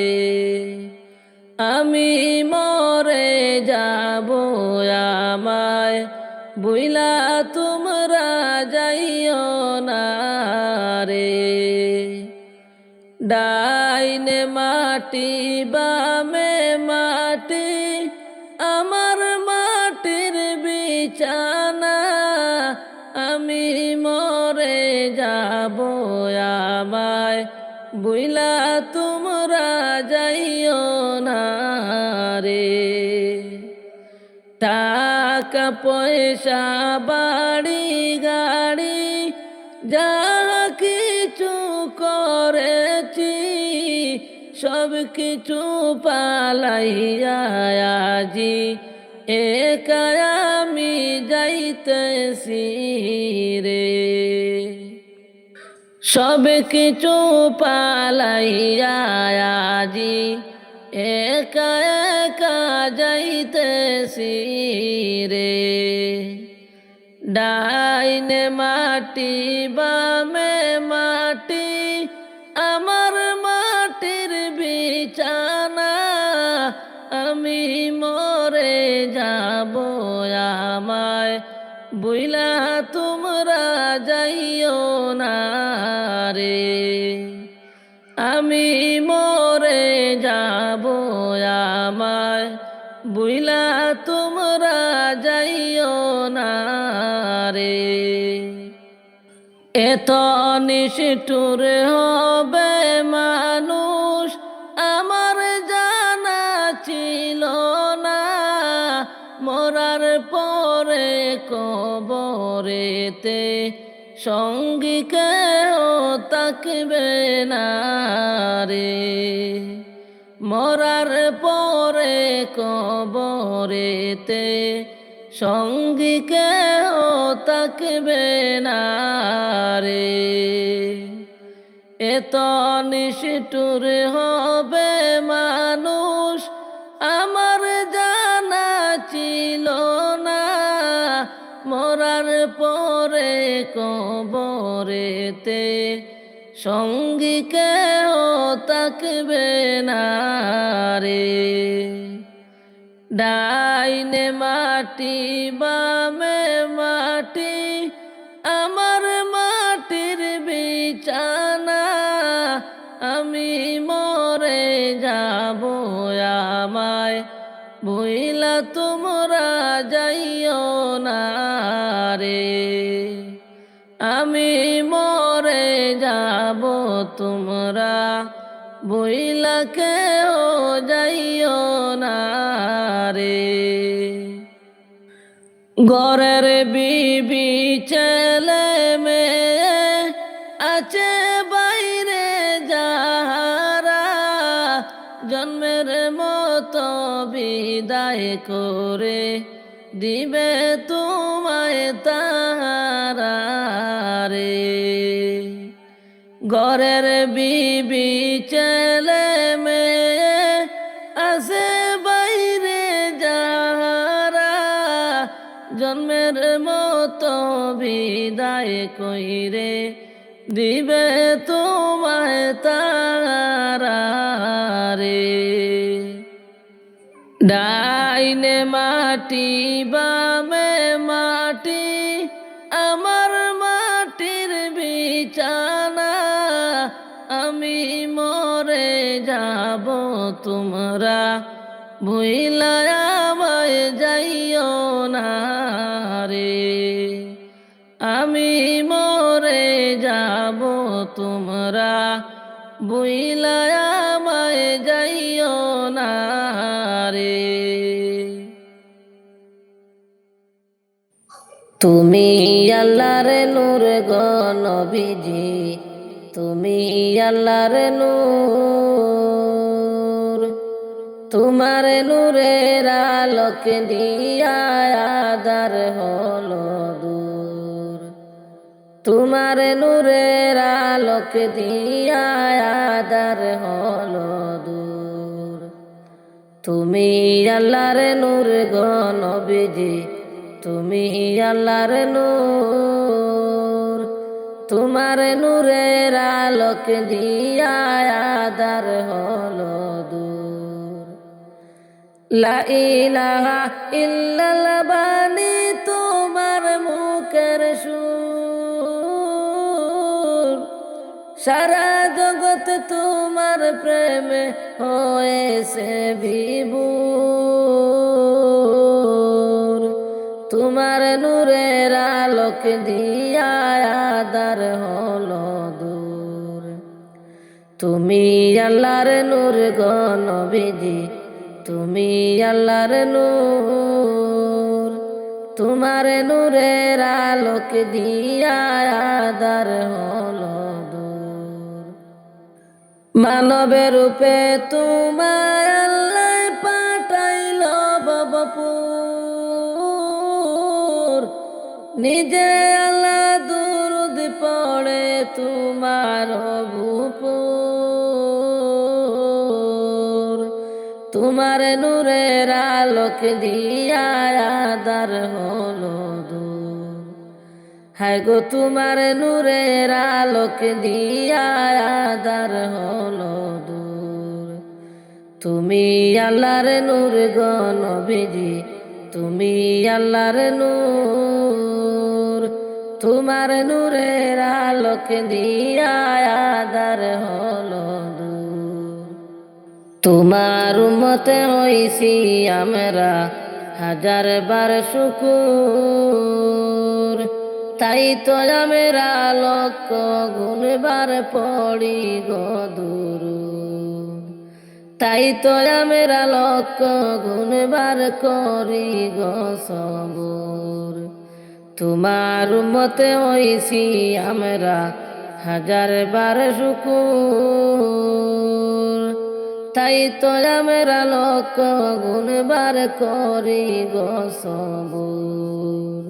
আমি মরে যাব আমায় বুইলা তোমরা যাইও না রে। ডাইনে মাটি বামে মাটি আমার মাটির বিছানা, আমি মরে যাব আমায় বুইলা তোমরা যাইও না রে। টাকা পয়সা বাড়ি গাড়ি যা কিছু করেছি, সব কিছু পালাইয়া আজি একা আমি যাইতেছি রে, সব কিছু পালাইয়া আজি একা একা যাইতেছি রে। ডাইনে মাটি বামে মাটি আমার মাটির বিছানা, আমি মরে যাব আমায় বুইলা তোমরা যাইও না রে, আমি মরে যাব আমায় বুইলা তোমরা যাইও না রে। এত নিষ্ঠুর হবে মানুষ আমার জানা ছিল না, মরার পরে কবরেতে সঙ্গী কেহ থাকবে না রে, মরার পরে কবরেতে সঙ্গী কেহ থাকবে না রে। এত নিষ্ঠুর হবে মানুষ আমার জানা ছিল না, মরার পরে কবরেতে সঙ্গী কেহ থাকবে না রে। ডাইনে মাটি বামে মাটি আমার মাটির বিছানা, ভুইলা তোমরা যাইও না রে, আমি মরে যাব তোমরা ভুইলা কেউ যাইও না রে। ঘরের বিবি ছেলে মেয়ে আছে বাইরে যাহারা, জন্মের মতো বিদায় করে দিবে তোমায় তারা রে। ঘরের বিবি ছেলে মেয়ে আছে বাইরে যাহারা, জন্মের মতো বিদায় কইরে দিবে তোমায় তারা রে। ডাইনে মাটি বামে মাটি আমার মাটির বিছানা, আমি মরে যাব তোমরা ভুইলা আমায় যাইও না রে, আমি মরে যাব তোমরা ভুইলা আমায় যাইও না রে। তুমি আল্লাহর নূর গো নবীজি, তুমি আল্লাহর নূর, তোমার নূরের আলোক দিয়া আধার হলো দূর, তোমার নূরের আলোক দিয়া আধার হলো দূর। তুমি আল্লাহর নূর গো নবীজি, তুমি আল্লাহর নূর, তোমার নূরের আলোক দিয়া আধার হলো দূর। লা ইলাহা ইল্লাল্লাহ বাণী তোমার মুখের সুর, সারা জগৎ তোমার প্রেমে হয়েছে বিভোর, তোমার নূরের আলোক দিয়া আধার হলো দূর। তুমি আল্লাহর নূর গো নবীজি, তুমি আল্লাহর নূর, তোমার নূরের আলোক দিয়া আধার হলো দূর। মানবের রূপে তোমার আল্লাহ পাঠাইল ভবপুর, নিজে আল্লাহ দুরুদ পড়ে তোমার ভূপুর, তোমার নূরের আলোক দিয়া আধার হলো দূর। হায় গো তোমার নূরের আলোক দিয়া আধার হলো দূর। তুমি আল্লাহর নূর গো নবীজি, তুমি আল্লাহর নূর, তোমার নূরের আলোক দিয়া আধার হলো দূর। তোমার উম্মতে হইছি আমরা হাজার বার শুকুর, তাই তো আমরা লক্ষ গুণবার পড়ি গো দুরূদ, তাই তো আমরা লক্ষ গুণবার করি গো সবুর। তোমার উম্মতে হইছি আমরা হাজার বার শুকুর, তাই তো আমরা লক্ষ গুণবার করি গো সবুর।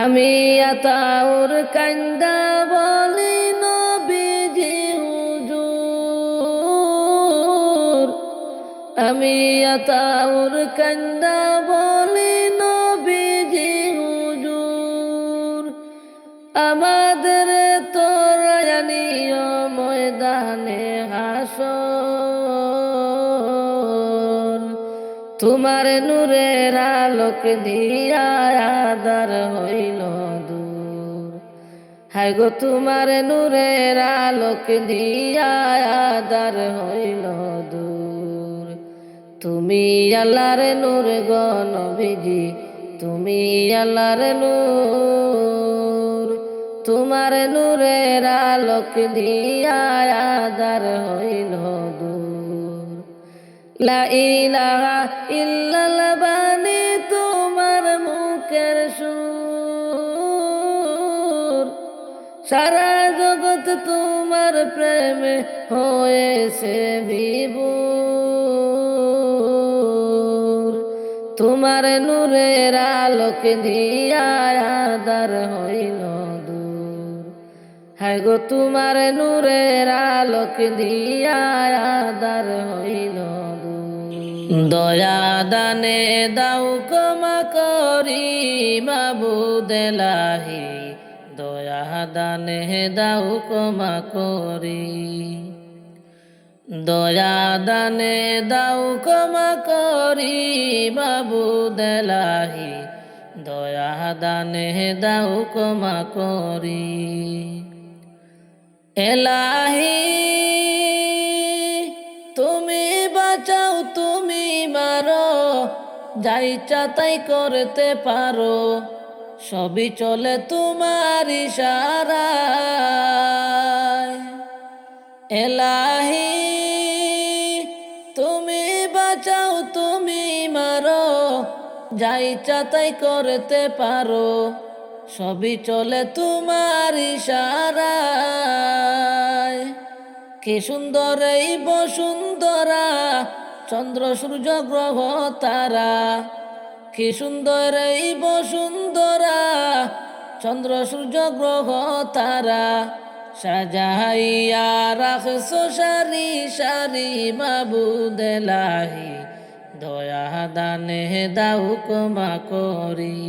আমি আতাউর কান্দা বলি নবীজি হুজুর, আমি আতাউর কান্দা বলি নবীজি হুজুর। আমাদের তোরা জানিও ময়দানে হাসর, তোমার নূরের আলোক দিয়া আধার হইল দূর। হায় গো তোমার নূরের আলোক দিয়া আধার হইল দূর। তুমি আল্লাহর নূর গো নবীজি, তুমি আল্লাহর নূর। তোমার নূরের আলোক দিয়া আঁধার হইল দূর। লা ইলাহা ইল্লাল্লাহ বাণী তোমার মুখের সুর। সারা জগৎ তোমার প্রেমে হয়েছে বিভোর। তোমার নূরের আলোক দিয়া আঁধার হইল দূর। হায় গো তোমার নূরের আলোক দিয়া আঁধার হইল দূর। দয়া দানে দাও ক্ষমা করি মাবুদ এলাহি, দয়া দানে দাও ক্ষমা করি। দয়া দানে দাও ক্ষমা করি মাবুদ এলাহি, দয়া দানে দাও ক্ষমা করি। এলাহি তুমি বাঁচাও তুমি মারো, যা ইচ্ছা তাই করতে পারো, সবই চলে তোমার ইশারায়। এলাহি তুমি বাঁচাও তুমি মারো, যা ইচ্ছা তাই করতে পারো, সবই চলে তোমার ইশারায়। কি সুন্দর এই বসুন্ধরা, চন্দ্র সূর্য গ্রহ তারা। কি সুন্দর এই বসুন্ধরা, চন্দ্র সূর্য গ্রহ তারা। সাজাইয়া রাখছো সারি সারি মাবুদ এলাহি, দয়া দানে দাও ক্ষমা করি।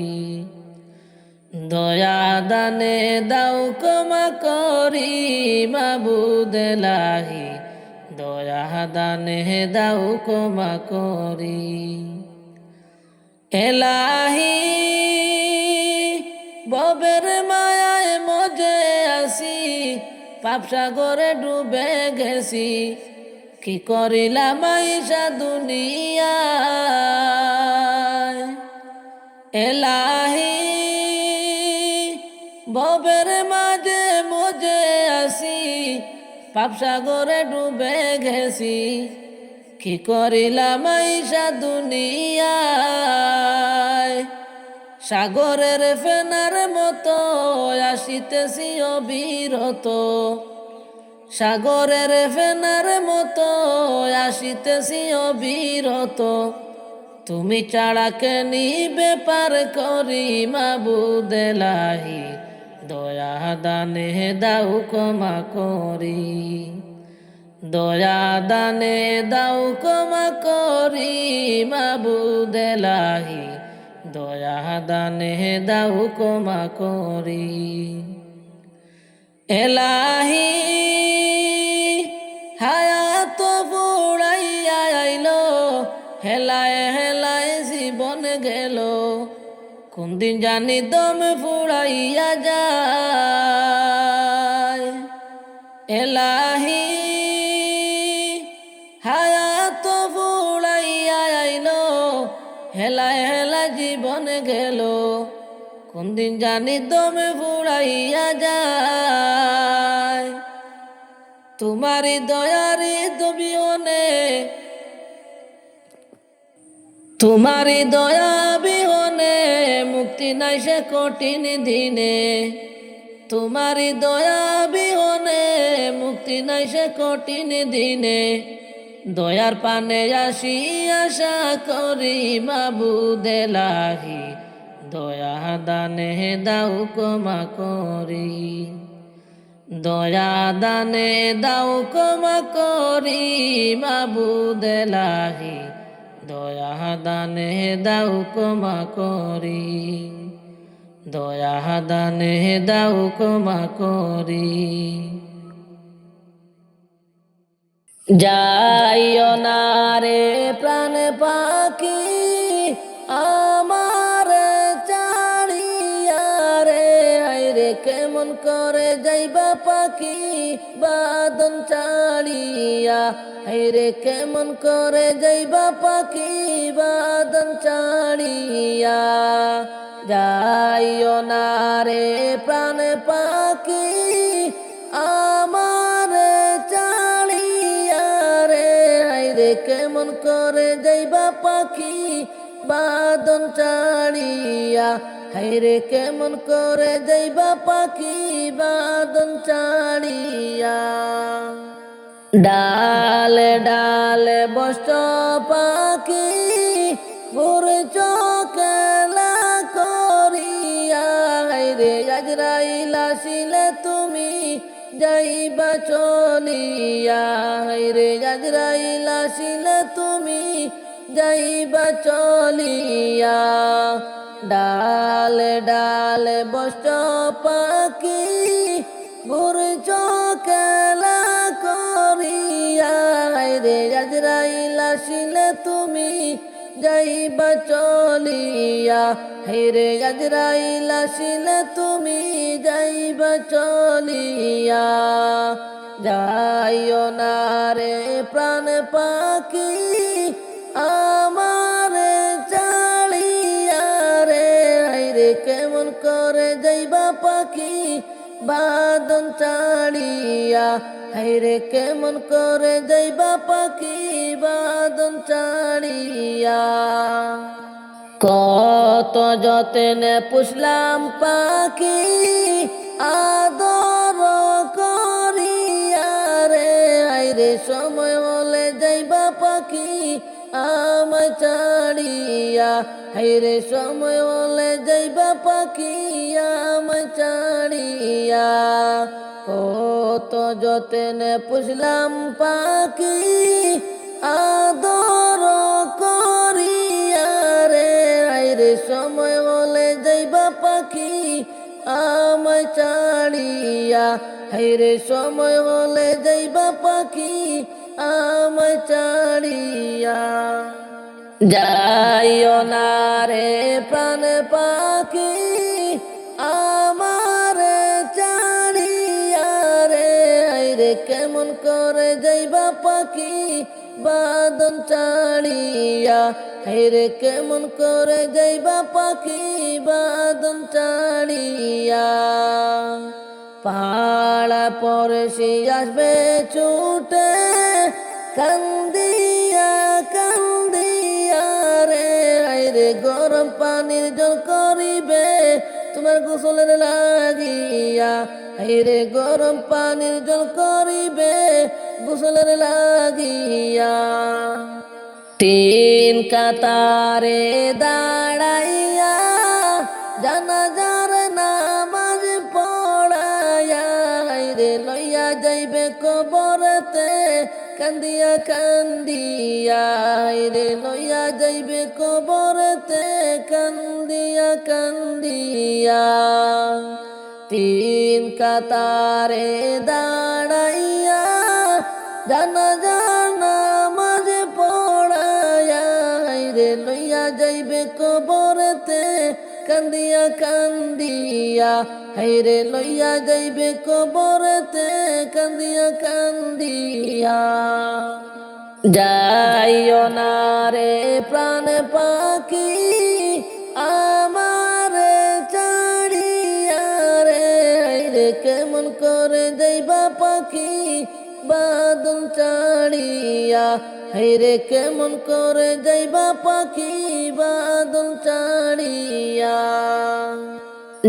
দয়া দানে দাও ক্ষমা করি মাবুদ এলাহি, দয়া দানে দাও ক্ষমা করি। এলাহি ববের মায়ায় মজে আসি, পাপ সাগরে ডুবে গেছি, কি করিলাম আইসা দুনিয়ায়। এলাহি ববের মাঝে মজে আসি, পাপ সাগরে ডুবে গেছি, কি করিলাম আইসা দুনিয়ায়। সাগরের ফেনার মতো আসিতেছি অবিরত, সাগরের ফেনার মতো আসিতেছি অবিরত। তুমি ছাড়া কে নিবে পার করি মাবুদ এলাহি, দয়া দানে দাও ক্ষমা করি। দয়া দানে দাও ক্ষমা করি মাবুদ এলাহি, দয়া দানে দাও ক্ষমা করি। এলাহি হায়াত বুড়াইয়া আইলো, হেলায় হেলায় জীবন গেল, কোন দিন জানি দম ফুড়াইয়া যায়। এলাহি হায়াত বুড়াইয়া আইলো, হেলায় হেলায় জীবন গেল, কোন দিন জানি দম ফুড়াইয়া যায়। তোমারি দয়ারি দবিওনে, তোমারি দয়া বিহনে মুক্তি নাই সে কঠিন দিনে। তোমারি দয়া বিহনে মুক্তি নাই সে কঠিন দিনে। দয়ার পানে আসি আশা করি মাবুদ এলাহি, দয়া দানে দাও ক্ষমা করি। দয়া দানে দাও ক্ষমা করি মাবুদ এলাহি, দয়া দানে দাও ক্ষমা করি। দয়া দানে দাও ক্ষমা করি। যাইও না রে প্রাণ পাখি আমার চাড়িয়া রে, আইরে কেমন করে যাইবা পাখি বাদন চাড়িয়া, হাইরে কেমন করে যাইবা পাখি বাদন চাড়িয়া। যাইও না রে প্রাণ পাখি আমারে চাড়িয়া রে, হাইরে কেমন করে যাইবা পাখি বাদন চাড়িয়া, হাইরে কেমন করে যাইবা পাখি বাদন চাড়িয়া। ডালে ডালে বসত পাখি ভোরে চকেলা করিয়া, হাইরে আজরাইল আসিলে তুমি যাইবা চলিয়া, হাইরে আজরাইল আসিলে তুমি যাইবা চলিয়া। ডালে ডালে বসত পাখি ভোরে চকেলা করিয়া, হাইরে আজরাইল আসিলে তুমি যাইবা চলিয়া, হাইরে আজরাইল আসিলে তুমি যাইবা চলিয়া। যাইও না রে প্রাণ পাখি আমারে চাড়িয়া রে, হাইরে কেমন করে যাইবা পাখি বাদন চাড়িয়া, হাইরে কেমন করে যাইবা পাখি বাদন চাড়িয়া। কত যতনে পুষলাম পাখি আদর করিয়া রে, হাইরে সময় হলে যাইবা পাখি আমায় চাড়িয়া, হাইরে সময় হলে যাইবা পাখি আমায় চাড়িয়া। কত যতনে পুষলাম পাখি আদর করিয়া রে, হাইরে সময় হলে যাইবা পাখি আমায় চাড়িয়া, হাইরে সময় হলে যাইবা পাখি আমায় চাড়িয়া। যাইও না রে প্রাণ পাখি আমারে চাড়িয়া রে, হাইরে কেমন করে যাইবা পাখি বাদন চাড়িয়া, হাইরে কেমন করে যাইবা পাখি বাদন চাড়িয়া। পাহাড়া পরে সে আসবে ছুটে কান্দিয়া কান্দিয়া রে, হাইরে গরম পানির জল করিবে তোমার গোসলের লাগিয়া, হাইরে গরম পানির জল করিবে গোসলের লাগিয়া। তিন কাতারে দাঁড়াইয়া জানাজার নামাজ পড়ায়া, হাইরে লইয়া যাইবে কবরতে কান্দিয়া কান্দিয়া, হাইরে লইয়া যাইবে কবরতে কান্দিয়া কান্দিয়া। তিন কাতারে দাঁড়াইয়া জানাজার নামাজ পড়ায়া, হাইরে লইয়া যাইবে কবরতে কান্দিয়া কান্দিয়া, হাইরে লইয়া যাইবে কবরতে কান্দিয়া কান্দিয়া। যাইও না রে প্রাণ পাখি আমারে চাড়িয়া রে, হাইরে কেমন করে যাইবা পাখি বাদন চাড়িয়া, হাইরে কেমন করে যাইবা পাখি বাদন চাড়িয়া।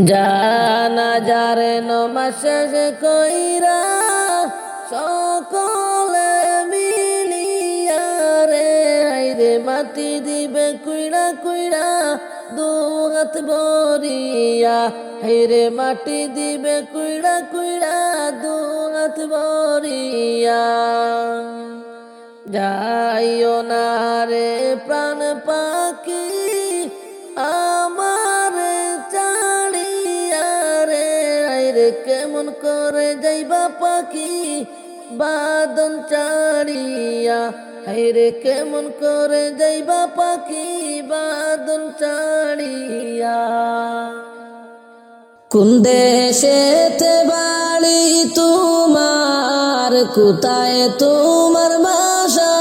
জানা যারে নমাজ শেষ কইরা সকলে মিলিয়া রে, হাইরে মাটি দিবে কুইড়া কুইড়া দু হাত ভরিয়া, হাইরে মাটি দিবে কুইড়া কুইড়া দু হাত ভরিয়া। যাইও না রে প্রাণ পাখি আমারে চাড়িয়া রে, হাইরে কেমন করে যাইবা পাখি বাদন চাড়িয়া, হাইরে কেমন করে যাইবা পাখি বাদন চাড়িয়া। কোন দেশেতে বাড়ি তোমার, কোথায় তোমার বাসা,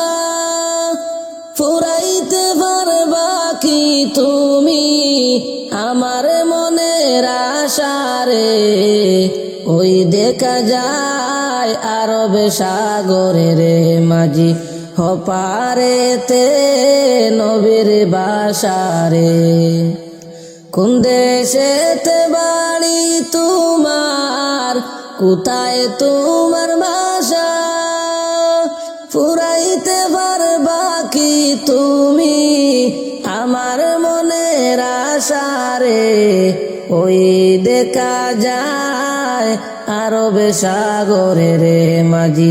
ফুরাইতে পারবা কি তুমি আমার মনের আশা রে। ওই দেখা যায় আরব সাগরের মাঝি, হপারেতে নবীর বাসা রে। কোন দেশেতে বাড়ি তোমার, কোথায় তোমার বাসা, ফুরাইতে পারবা কি তুমি আমার মনের আশা রে। ওই দেখা যায় আরব সাগরের মাঝি,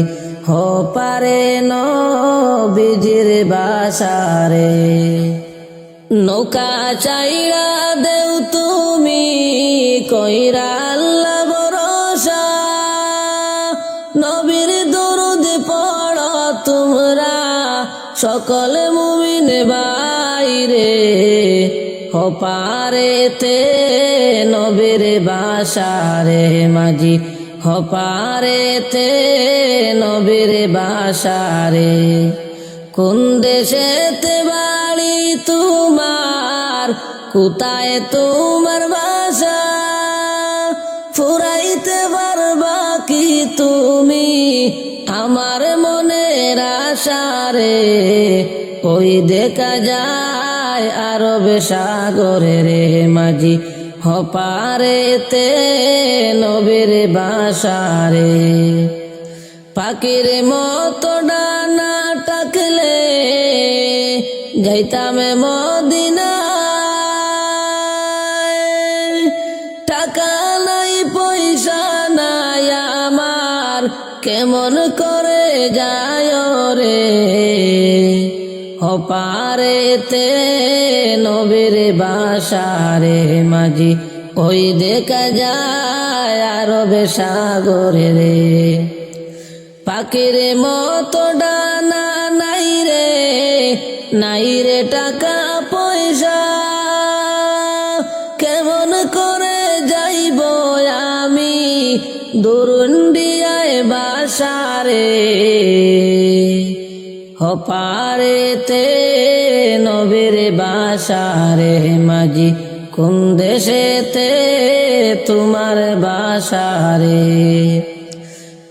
হপারে নবীজির বাসা রে। নৌকা চাইরা দেও তুমি কইরা আল্লাহ ভরসা, নবীর দরুদ পড়ো তোমরা সকল মুমিন বাইরে। হপারেতে নবীর বাসা রে মাঝি, হপারেতে নবীর বাসা রে। কোন দেশেতে বাড়ি তোমার, কোথায় তোমার বাসা, ফুরাইতে পারবা কি তুমি আমার মনের আশা রে। ওই দেখা যায় আরব সাগরের মাঝি, হপারেতে নবীর বাসা রে। পাখির মতো ডানা টাকলে যাইতাম মদিনায়, টাকা নাই পয়সা নাই আমার কেমন করে যায় রে। হপারেতে নবীর বাসা রে মাঝি, ওই দেখা যায় আরব সাগরে রে। পাখির মতো ডানা নাই রে, নাই রে টাকা পয়সা, কেমন করে যাইব আমি দুরুন্ডিয়ায় বাসা রে। হপারেতে নবীর বাসা রে মাঝি, কোন দেশেতে তোমার বাসা রে।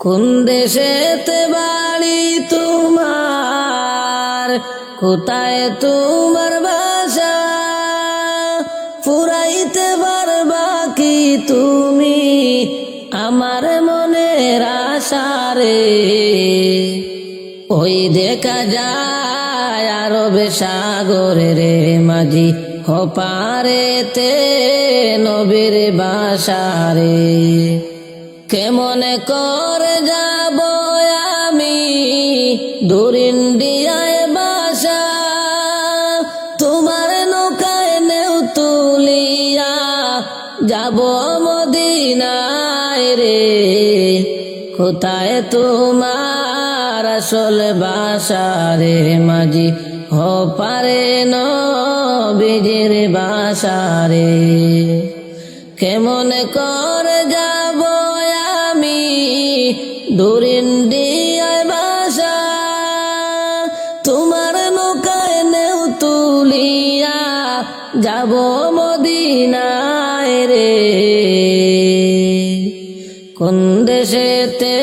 কোন দেশেতে বাড়ি তোমার, কোথায় তোমার বাসা, ফুরাইতে পারবা কি তুমি আমার মনের আশা রে। ওই দেখা যায় আরব সাগরের মাঝি, হপারেতে নবীর বাসা রে। কেমন করে যাব আমি দূর ইন্ডিয়ায় বাসা, তোমার নৌকায় নেও তুলিয়া যাব মদিনায় রে। কোথায় তোমার আসল বাসা রে মাঝি, হপারে নবীজির বাসা রে। কেমন করে যাব আমি দূর ইন্ডিয়ায় বাসা, তোমার নৌকায় নেও তুলিয়া যাব মদিনায় রে। কোন দেশেতে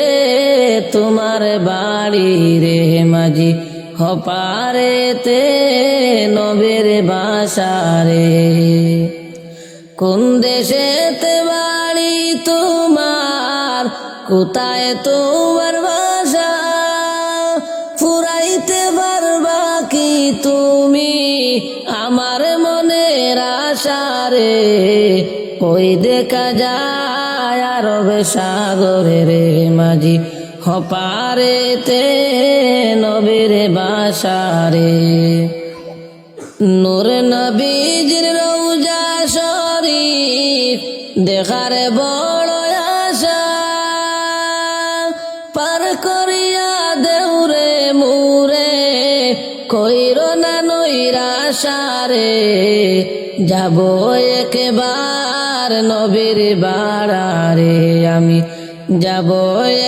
তোমার বাড়ি রে মাঝি, হপারেতে নবীর বাসা রে। কোন দেশেতে বাড়ি তোমার, কোথায় তোমার বাসা, ফুরাইতে পারবা কি তুমি আমার মনের আশা রে। ওই দেখা যায় আরব সাগরের মাঝি, হপারেতে নবীর বাসা রে। নূর নবীজির রওজা শরীফ দেখার বড় আশা, পার করিয়া দেউরে মুরে কইর না নৈরাশা রে। যাব একবার নবীর বাড়ারে, আমি যাব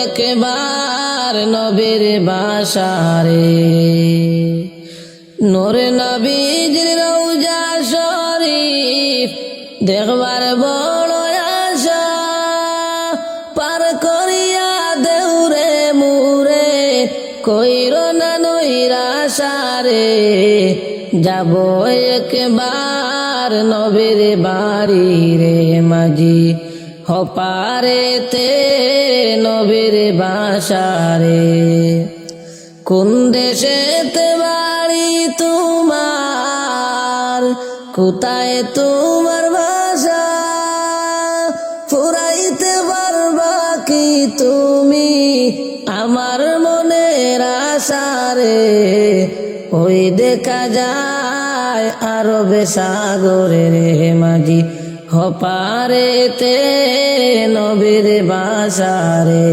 একবার নবীর বাসারে। নূরে নবীজির রওজা শরীফ দেখবার বড় আশা, পার করিয়া দেউরে মুরে কইর না নৈরাশারে। যাব একবার নবীর বাড়ি রে মাঝি, হপারেতে নবীর বাসারে। কোন দেশেতে বাড়ি তোমার, কোথায় তোমার বাসা, ফুরাইতে পারবা কি তুমি আমার মনের আশারে। ওই দেখা যায় আরবে সাগরে রে মাঝি, হপারেতে নবীর বাসারে।